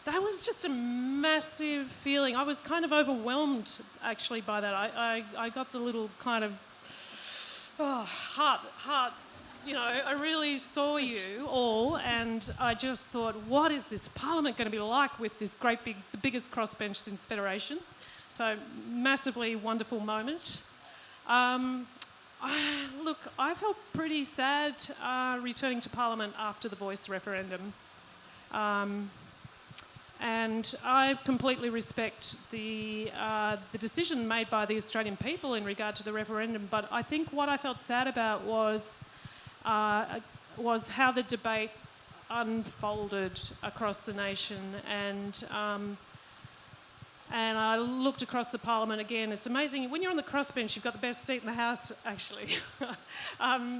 that was just a massive feeling. I was kind of overwhelmed, actually, by that. I got the little kind of heart. I really saw you all, and I just thought, what is this Parliament going to be like with this great big, the biggest crossbench since Federation? So massively wonderful moment. Look, I felt pretty sad returning to Parliament after the Voice referendum. And I completely respect the decision made by the Australian people in regard to the referendum, but I think what I felt sad about was how the debate unfolded across the nation, and I looked across the Parliament again. It's amazing. When you're on the crossbench, you've got the best seat in the House, actually,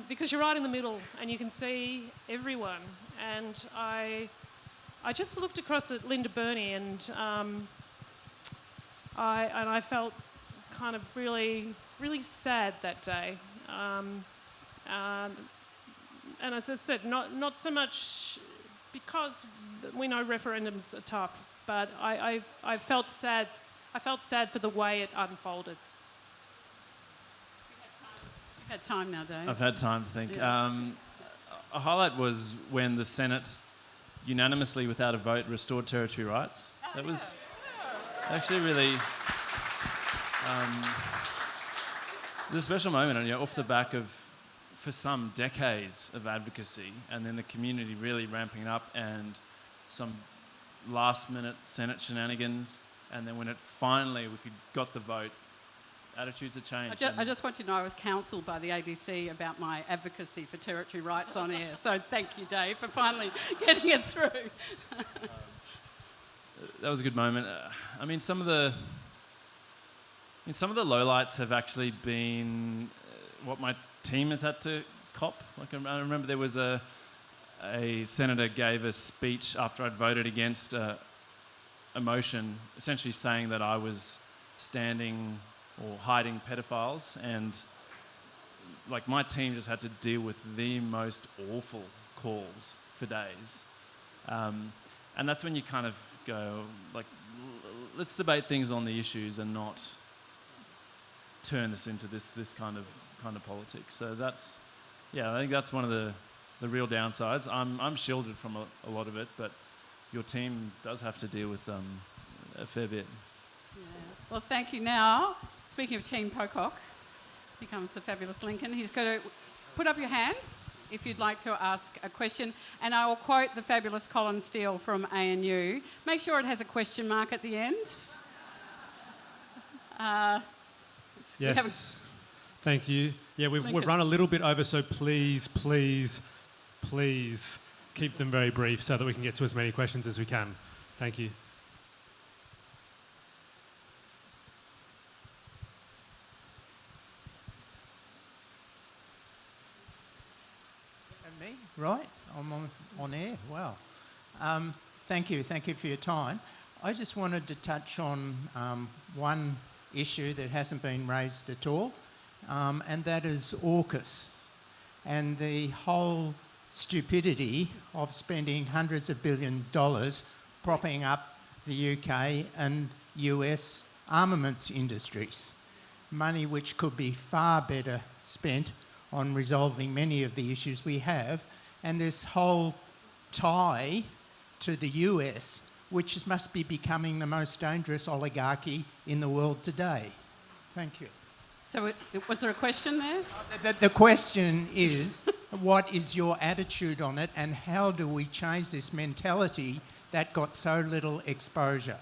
because you're right in the middle and you can see everyone. And I just looked across at Linda Burney, and I felt kind of really, really sad that day. And as I said, not so much because we know referendums are tough, but I felt sad. I felt sad for the way it unfolded. You've had time now, Dave. I've had time to think. Yeah. A highlight was when the Senate unanimously, without a vote, restored territory rights. That was actually really... it was a special moment, and off the back of, for some decades of advocacy, and then the community really ramping up, and some last-minute Senate shenanigans, and then when it finally got the vote, attitudes have changed. I just want you to know I was counselled by the ABC about my advocacy for territory rights on air, so thank you, Dave, for finally getting it through. That was a good moment. I mean, some of the lowlights have actually been what my team has had to cop. Like, I remember there was a senator gave a speech after I'd voted against a motion, essentially saying that I was standing or hiding pedophiles, and like my team just had to deal with the most awful calls for days. And that's when you kind of go, like, let's debate things on the issues and not turn this into this kind of politics. So that's, I think that's one of the real downsides. I'm shielded from a lot of it, but your team does have to deal with a fair bit. Yeah. Well, thank you. Now, speaking of Team Pocock, here comes the fabulous Lincoln. He's going to put up your hand if you'd like to ask a question, and I will quote the fabulous Colin Steele from ANU. Make sure it has a question mark at the end. Yes. Thank you. Yeah, we've run a little bit over, so please keep them very brief so that we can get to as many questions as we can. Thank you. And me, right? I'm on air. Wow. Thank you for your time. I just wanted to touch on one issue that hasn't been raised at all, and that is AUKUS and the whole stupidity of spending hundreds of billion dollars propping up the UK and US armaments industries. Money which could be far better spent on resolving many of the issues we have, and this whole tie to the US which must be becoming the most dangerous oligarchy in the world today? Thank you. So was there a question there? The question is, what is your attitude on it, and how do we change this mentality that got so little exposure?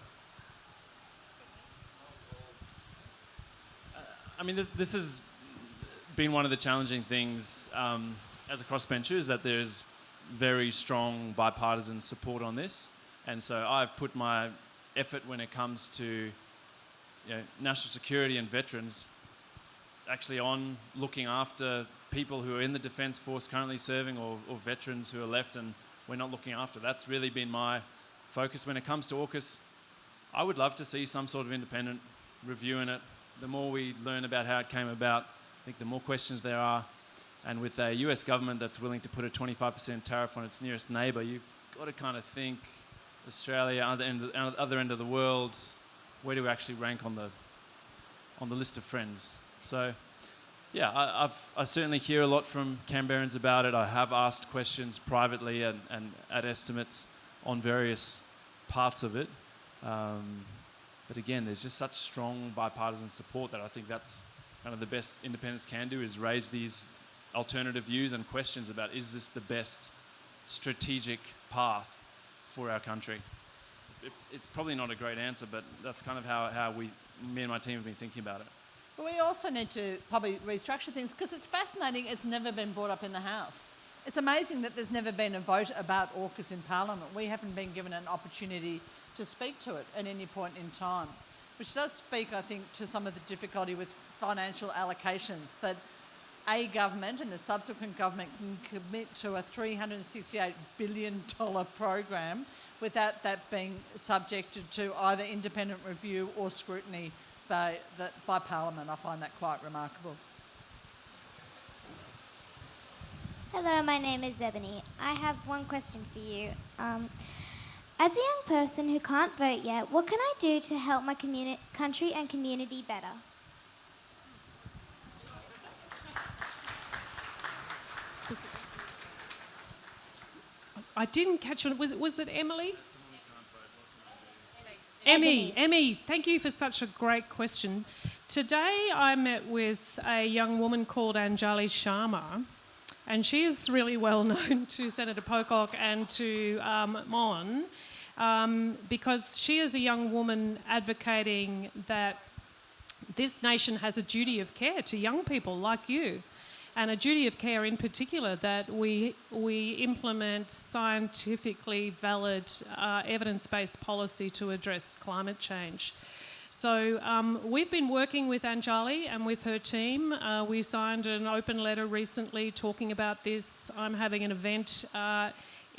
I mean, this has been one of the challenging things as a crossbencher, is that there's very strong bipartisan support on this. And so I've put my effort when it comes to national security and veterans actually on looking after people who are in the Defence Force currently serving, or veterans who are left and we're not looking after. That's really been my focus when it comes to AUKUS. I would love to see some sort of independent review in it. The more we learn about how it came about, I think the more questions there are. And with a US government that's willing to put a 25% tariff on its nearest neighbour, you've got to kind of think Australia, other end of the world, where do we actually rank on the list of friends? So, yeah, I certainly hear a lot from Canberrans about it. I have asked questions privately and at estimates on various parts of it. But again, there's just such strong bipartisan support that I think that's kind of the best independents can do, is raise these alternative views and questions about, is this the best strategic path for our country? It's probably not a great answer, but that's kind of how me and my team have been thinking about it. But we also need to probably restructure things, because it's fascinating it's never been brought up in the House. It's amazing that there's never been a vote about AUKUS in Parliament. We haven't been given an opportunity to speak to it at any point in time, which does speak, I think, to some of the difficulty with financial allocations, that a government and the subsequent government can commit to a $368 billion program without that being subjected to either independent review or scrutiny by Parliament. I find that quite remarkable. Hello, my name is Ebony. I have one question for you. As a young person who can't vote yet, what can I do to help my country and community better? I didn't catch it. Was it Emily? Emmy, thank you for such a great question. Today I met with a young woman called Anjali Sharma, and she is really well known to Senator Pocock and to Mon, because she is a young woman advocating that this nation has a duty of care to young people like you, and a duty of care in particular that we implement scientifically valid evidence-based policy to address climate change. So we've been working with Anjali and with her team. We signed an open letter recently talking about this. I'm having an event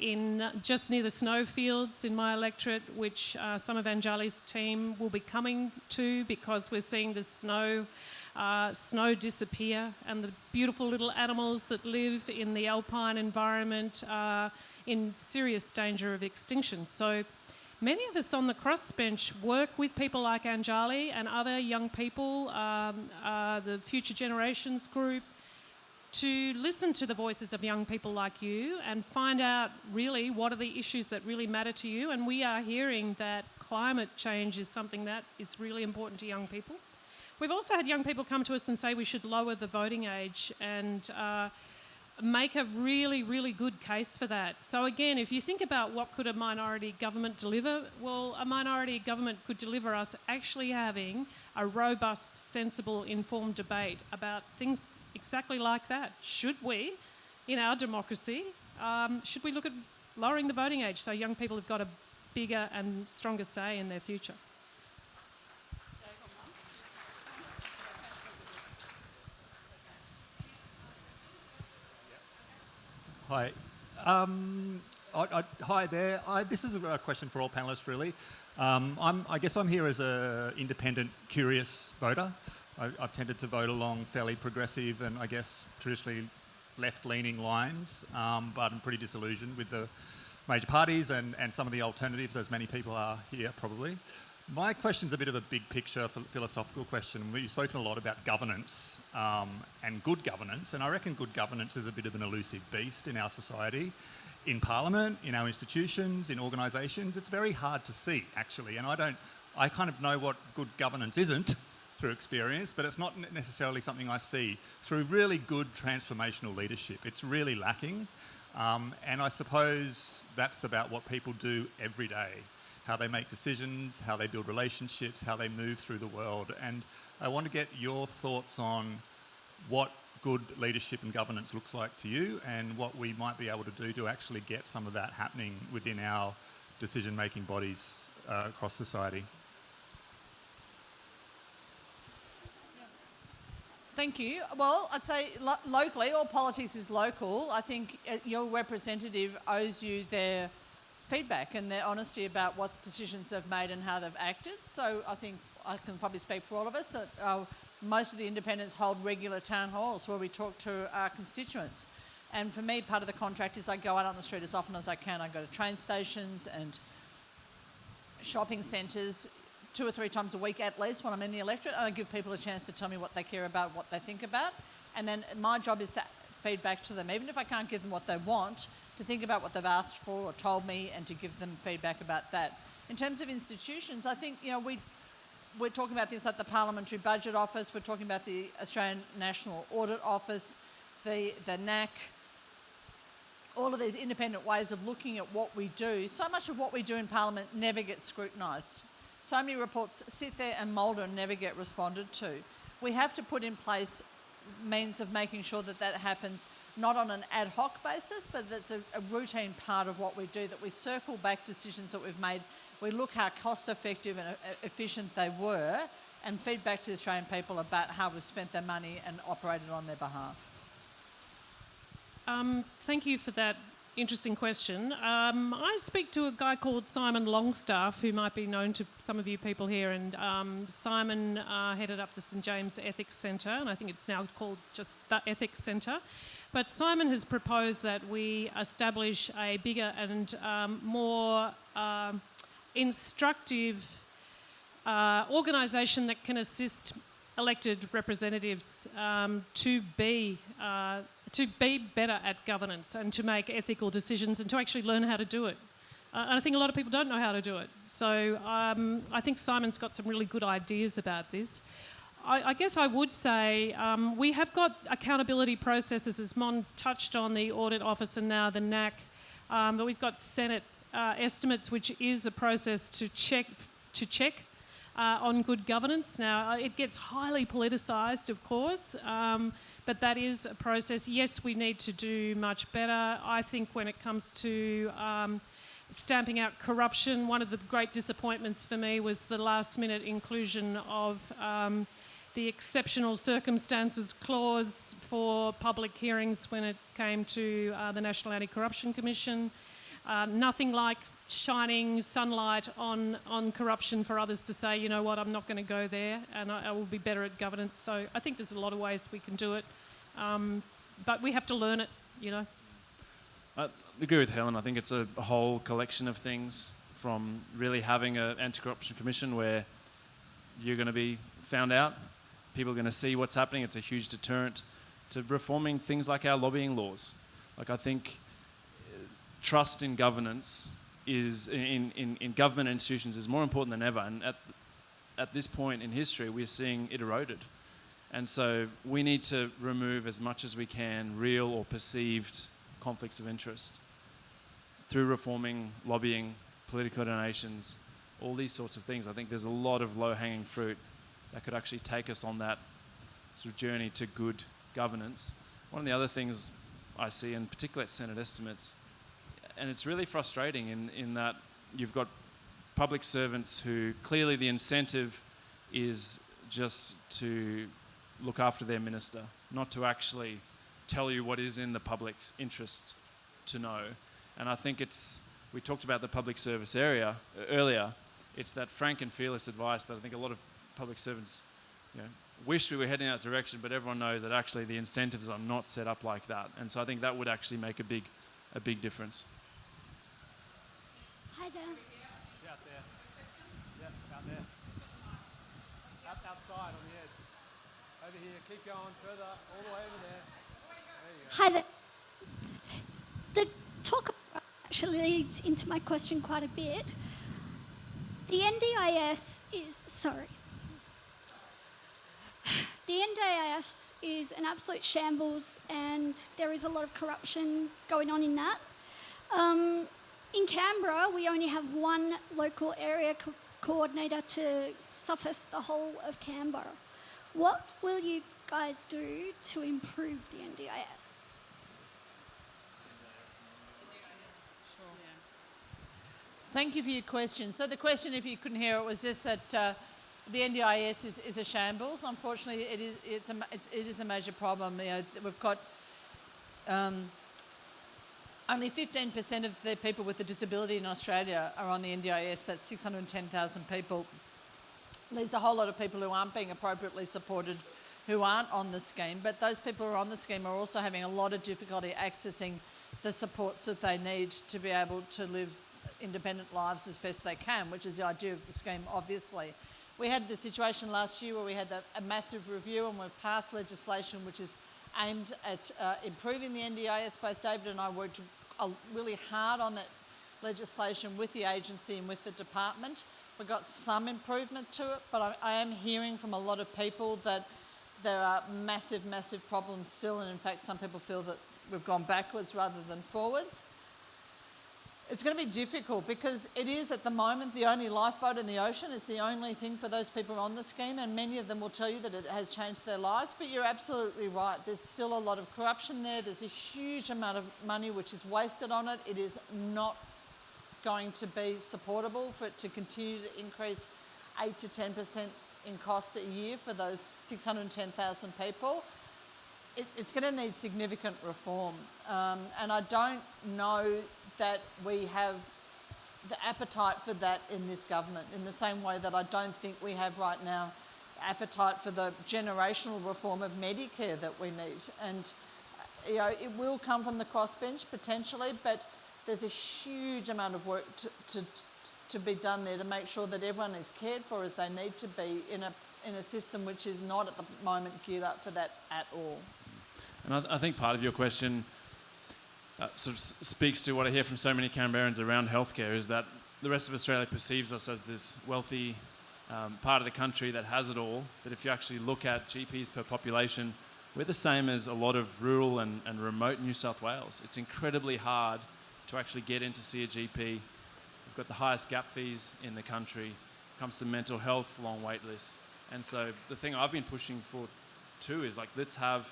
in just near the snowfields in my electorate, which some of Anjali's team will be coming to, because we're seeing the snow disappear, and the beautiful little animals that live in the alpine environment are in serious danger of extinction. So many of us on the crossbench work with people like Anjali and other young people, the Future Generations group, to listen to the voices of young people like you and find out really what are the issues that really matter to you. And we are hearing that climate change is something that is really important to young people. We've also had young people come to us and say we should lower the voting age and make a really, really good case for that. So again, if you think about what could a minority government deliver, well, a minority government could deliver us actually having a robust, sensible, informed debate about things exactly like that. Should we, in our democracy, should we look at lowering the voting age so young people have got a bigger and stronger say in their future? Hi. Hi there. This is a question for all panellists, really. I guess I'm here as an independent, curious voter. I've tended to vote along fairly progressive and I guess traditionally left-leaning lines, but I'm pretty disillusioned with the major parties and some of the alternatives, as many people are here probably. My question's a bit of a big picture philosophical question. We've spoken a lot about governance and good governance, and I reckon good governance is a bit of an elusive beast in our society. in Parliament, in our institutions, in organisations. It's very hard to see, actually, and I kind of know what good governance isn't through experience, but it's not necessarily something I see through really good transformational leadership. It's really lacking, and I suppose that's about what people do every day, how they make decisions, how they build relationships, how they move through the world. And I want to get your thoughts on what good leadership and governance looks like to you, and what we might be able to do to actually get some of that happening within our decision-making bodies across society. Thank you. Well, I'd say locally, all politics is local. I think your representative owes you their feedback and their honesty about what decisions they've made and how they've acted. So I think I can probably speak for all of us that most of the independents hold regular town halls where we talk to our constituents. And for me, part of the contract is I go out on the street as often as I can. I go to train stations and shopping centres 2 or 3 times a week at least when I'm in the electorate, and I give people a chance to tell me what they care about, what they think about. And then my job is to feed back to them, even if I can't give them what they want, to think about what they've asked for or told me and to give them feedback about that. In terms of institutions, I think, we're talking about things like the Parliamentary Budget Office, we're talking about the Australian National Audit Office, the NAC, all of these independent ways of looking at what we do. So much of what we do in Parliament never gets scrutinised. So many reports sit there and moulder and never get responded to. We have to put in place means of making sure that that happens not on an ad hoc basis, but that's a routine part of what we do, that we circle back decisions that we've made, we look how cost effective and efficient they were, and feed back to the Australian people about how we've spent their money and operated on their behalf. Thank you for that interesting question. I speak to a guy called Simon Longstaff, who might be known to some of you people here, and Simon headed up the St James Ethics Centre, and I think it's now called just the Ethics Centre. But Simon has proposed that we establish a bigger and more instructive organisation that can assist elected representatives to be better at governance and to make ethical decisions and to actually learn how to do it. And I think a lot of people don't know how to do it. So I think Simon's got some really good ideas about this. I guess I would say we have got accountability processes, as Mon touched on, the Audit Office and now the NAC, but we've got Senate estimates, which is a process to check on good governance. Now, it gets highly politicised, of course, but that is a process. Yes, we need to do much better. I think when it comes to stamping out corruption, one of the great disappointments for me was the last-minute inclusion of the exceptional circumstances clause for public hearings when it came to the National Anti-Corruption Commission. Nothing like shining sunlight on corruption for others to say, you know what, I'm not going to go there and I will be better at governance. So I think there's a lot of ways we can do it, but we have to learn it, I agree with Helen. I think it's a whole collection of things, from really having an anti-corruption commission where you're going to be found out, people are going to see what's happening, it's a huge deterrent, to reforming things like our lobbying laws. Like, I think trust in governance is in government institutions is more important than ever, and at this point in history we're seeing it eroded, and so we need to remove as much as we can real or perceived conflicts of interest through reforming lobbying, political donations, all these sorts of things. I think there's a lot of low-hanging fruit that could actually take us on that sort of journey to good governance. One of the other things I see, and particularly at Senate estimates, and it's really frustrating in that you've got public servants who clearly the incentive is just to look after their minister, not to actually tell you what is in the public's interest to know. And I think we talked about the public service area earlier, it's that frank and fearless advice that I think a lot of public servants wish we were heading in that direction, but everyone knows that actually the incentives are not set up like that. And so I think that would actually make a big difference. Hi there. Out there. Yep, out there. Outside on the edge. Over here, keep going further, all the way over there. There you go. Hi there. The talk actually leads into my question quite a bit. The NDIS is, the NDIS is an absolute shambles, and there is a lot of corruption going on in that. In Canberra, we only have one local area coordinator to suffice the whole of Canberra. What will you guys do to improve the NDIS? Thank you for your question. So the question, if you couldn't hear it, was just that the NDIS is a shambles. Unfortunately, it is a major problem. You know, we've got only 15% of the people with a disability in Australia are on the NDIS. That's 610,000 people. There's a whole lot of people who aren't being appropriately supported, who aren't on the scheme, but those people who are on the scheme are also having a lot of difficulty accessing the supports that they need to be able to live independent lives as best they can, which is the idea of the scheme, obviously. We had the situation last year where we had a massive review, and we've passed legislation which is aimed at improving the NDIS. Both David and I worked really hard on that legislation with the agency and with the department. We got some improvement to it, but I am hearing from a lot of people that there are massive, massive problems still, and in fact some people feel that we've gone backwards rather than forwards. It's going to be difficult because it is at the moment the only lifeboat in the ocean. It's the only thing for those people on the scheme, and many of them will tell you that it has changed their lives. But you're absolutely right. There's still a lot of corruption there. There's a huge amount of money which is wasted on it. It is not going to be supportable for it to continue to increase 8 to 10% in cost a year for those 610,000 people. It's going to need significant reform, and I don't know that we have the appetite for that in this government, in the same way that I don't think we have right now appetite for the generational reform of Medicare that we need. And you know, it will come from the crossbench potentially, but there's a huge amount of work to be done there to make sure that everyone is cared for as they need to be in a system which is not at the moment geared up for that at all. And I think part of your question sort of speaks to what I hear from so many Canberrans around healthcare, is that the rest of Australia perceives us as this wealthy part of the country that has it all. But if you actually look at GPs per population, we're the same as a lot of rural and remote New South Wales. It's incredibly hard to actually get in to see a GP. We've got the highest gap fees in the country. Comes to mental health, long wait lists. And so the thing I've been pushing for too is like, let's have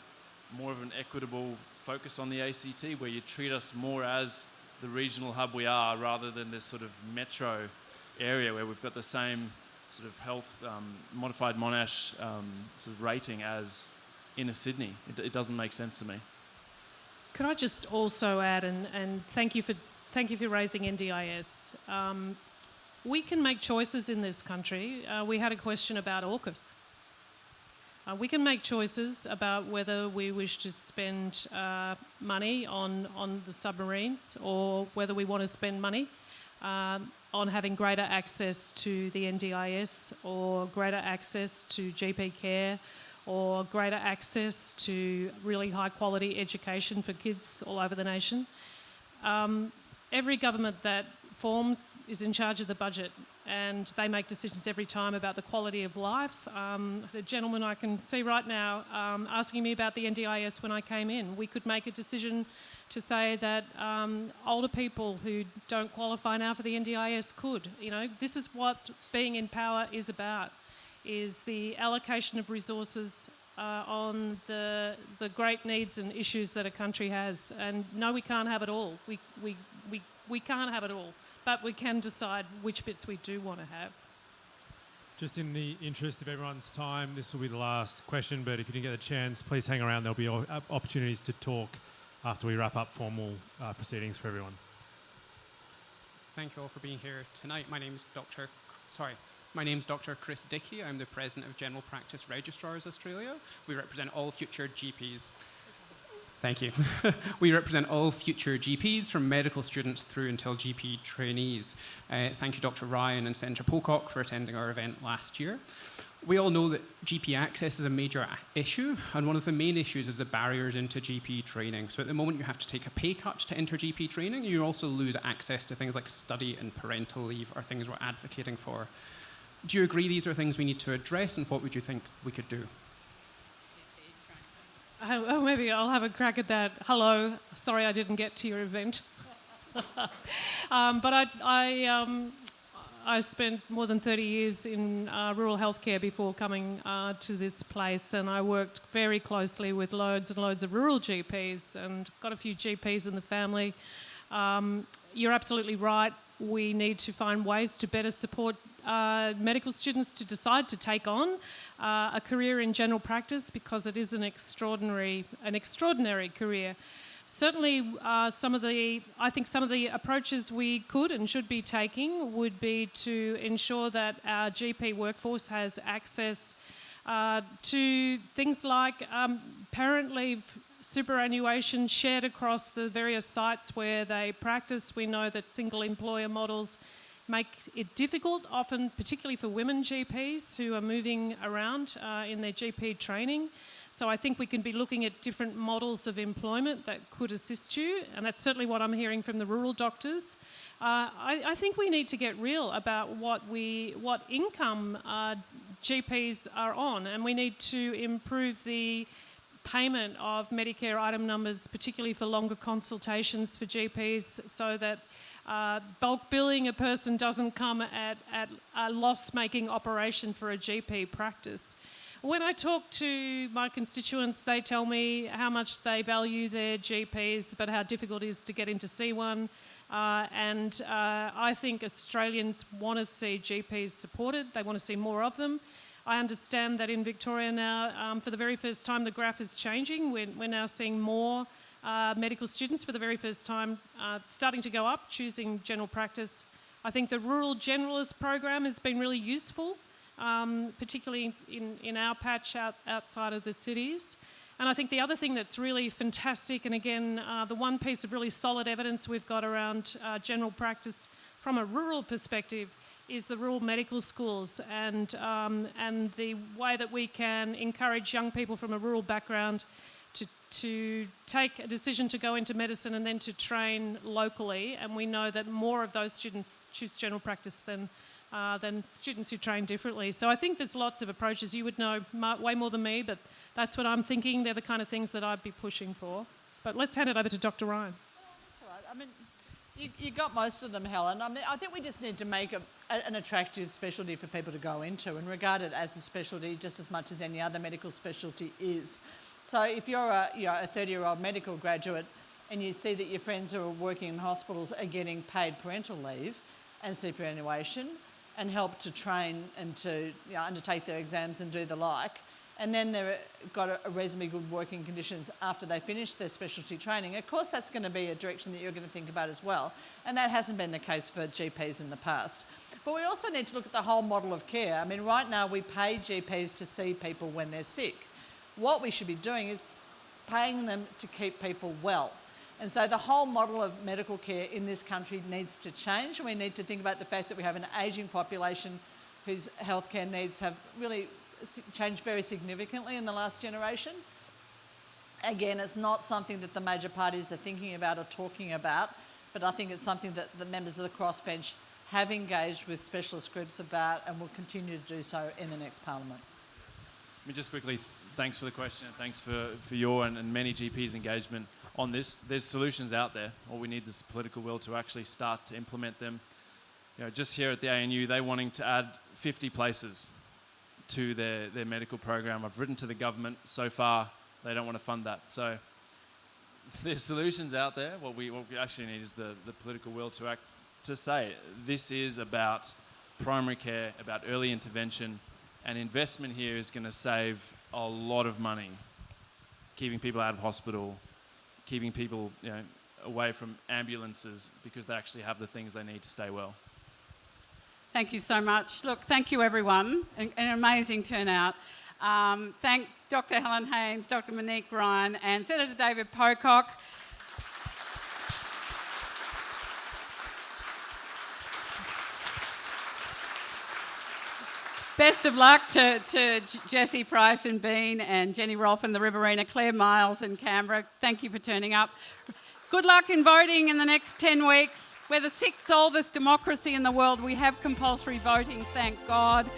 more of an equitable focus on the ACT, where you treat us more as the regional hub we are, rather than this sort of metro area where we've got the same sort of health modified Monash sort of rating as inner Sydney. It doesn't make sense to me. Could I just also add, and thank you for raising NDIS. We can make choices in this country. We had a question about AUKUS. We can make choices about whether we wish to spend money on the submarines, or whether we want to spend money on having greater access to the NDIS, or greater access to GP care, or greater access to really high quality education for kids all over the nation. Every government that forms is in charge of the budget, and they make decisions every time about the quality of life. The gentleman I can see right now asking me about the NDIS when I came in, we could make a decision to say that older people who don't qualify now for the NDIS could. You know, this is what being in power is about, is the allocation of resources on the great needs and issues that a country has. And no, we can't have it all. We can't have it all, but we can decide which bits we do want to have. Just in the interest of everyone's time, this will be the last question, but if you didn't get a chance, please hang around. There'll be opportunities to talk after we wrap up formal proceedings for everyone. Thank you all for being here tonight. My name is Dr. Chris Dickey. I'm the President of General Practice Registrars Australia. We represent all future GPs. Thank you. We represent all future GPs, from medical students through until GP trainees. Thank you, Dr. Ryan and Senator Pocock, for attending our event last year. we all know that GP access is a major issue, and one of the main issues is the barriers into GP training. So at the moment, you have to take a pay cut to enter GP training. You also lose access to things like study and parental leave, or things we're advocating for. Do you agree these are things we need to address, and what would you think we could do? Oh, maybe I'll have a crack at that. Hello, sorry I didn't get to your event. But I spent more than 30 years in rural healthcare before coming to this place, and I worked very closely with loads and loads of rural GPs, and got a few GPs in the family. You're absolutely right. We need to find ways to better support medical students to decide to take on a career in general practice, because it is an extraordinary career. Certainly, some of the approaches we could and should be taking would be to ensure that our GP workforce has access to things like parent leave, superannuation shared across the various sites where they practice. We know that single employer models make it difficult, often particularly for women GPs who are moving around in their GP training. So I think we can be looking at different models of employment that could assist you, and that's certainly what I'm hearing from the rural doctors. I think we need to get real about what income GPs are on, and we need to improve the payment of Medicare item numbers, particularly for longer consultations for GPs, so that bulk billing a person doesn't come at a loss-making operation for a GP practice. When I talk to my constituents, they tell me how much they value their GPs, but how difficult it is to get in to see one. And I think Australians want to see GPs supported. They want to see more of them. I understand that in Victoria now, for the very first time, the graph is changing. We're now seeing more medical students for the very first time starting to go up, choosing general practice. I think the rural generalist program has been really useful, particularly in our patch outside of the cities. And I think the other thing that's really fantastic, and again, the one piece of really solid evidence we've got around general practice from a rural perspective is the rural medical schools, and the way that we can encourage young people from a rural background to take a decision to go into medicine and then to train locally. And we know that more of those students choose general practice than students who train differently. So I think there's lots of approaches. You would know way more than me, but that's what I'm thinking. They're the kind of things that I'd be pushing for. But let's hand it over to Dr. Ryan. That's all right. I mean, you got most of them, Helen. I mean, I think we just need to make an attractive specialty for people to go into and regard it as a specialty just as much as any other medical specialty is. So if you're a 30-year-old medical graduate and you see that your friends who are working in hospitals are getting paid parental leave and superannuation and help to train and to undertake their exams and do the like, and then they've got a reasonably good working conditions after they finish their specialty training, of course that's going to be a direction that you're going to think about as well. And that hasn't been the case for GPs in the past. But we also need to look at the whole model of care. I mean, right now we pay GPs to see people when they're sick. What we should be doing is paying them to keep people well. And so the whole model of medical care in this country needs to change. We need to think about the fact that we have an ageing population whose healthcare needs have really changed very significantly in the last generation. Again, it's not something that the major parties are thinking about or talking about, but I think it's something that the members of the crossbench have engaged with specialist groups about and will continue to do so in the next parliament. Let me just quickly, thanks for the question, and thanks for your and many GPs' engagement on this. There's solutions out there. All we need is political will to actually start to implement them. Just here at the ANU, they're wanting to add 50 places to their medical program. I've written to the government. So far, they don't want to fund that. So there's solutions out there. What we actually need is the political will to say this is about primary care, about early intervention, and investment here is going to save a lot of money, keeping people out of hospital, keeping people away from ambulances because they actually have the things they need to stay well. Thank you so much. Look, thank you everyone. An amazing turnout. Thank Dr. Helen Haines, Dr. Monique Ryan and Senator David Pocock. Best of luck to Jessie Price in Bean and Jenny Rolfe in the Riverina, Claire Miles in Canberra. Thank you for turning up. Good luck in voting in the next 10 weeks. We're the 6th oldest democracy in the world. We have compulsory voting, thank God.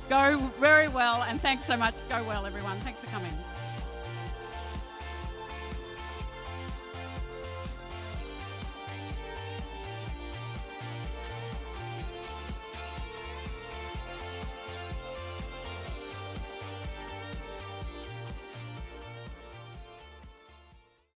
Go very well, and thanks so much. Go well, everyone. Thanks for coming.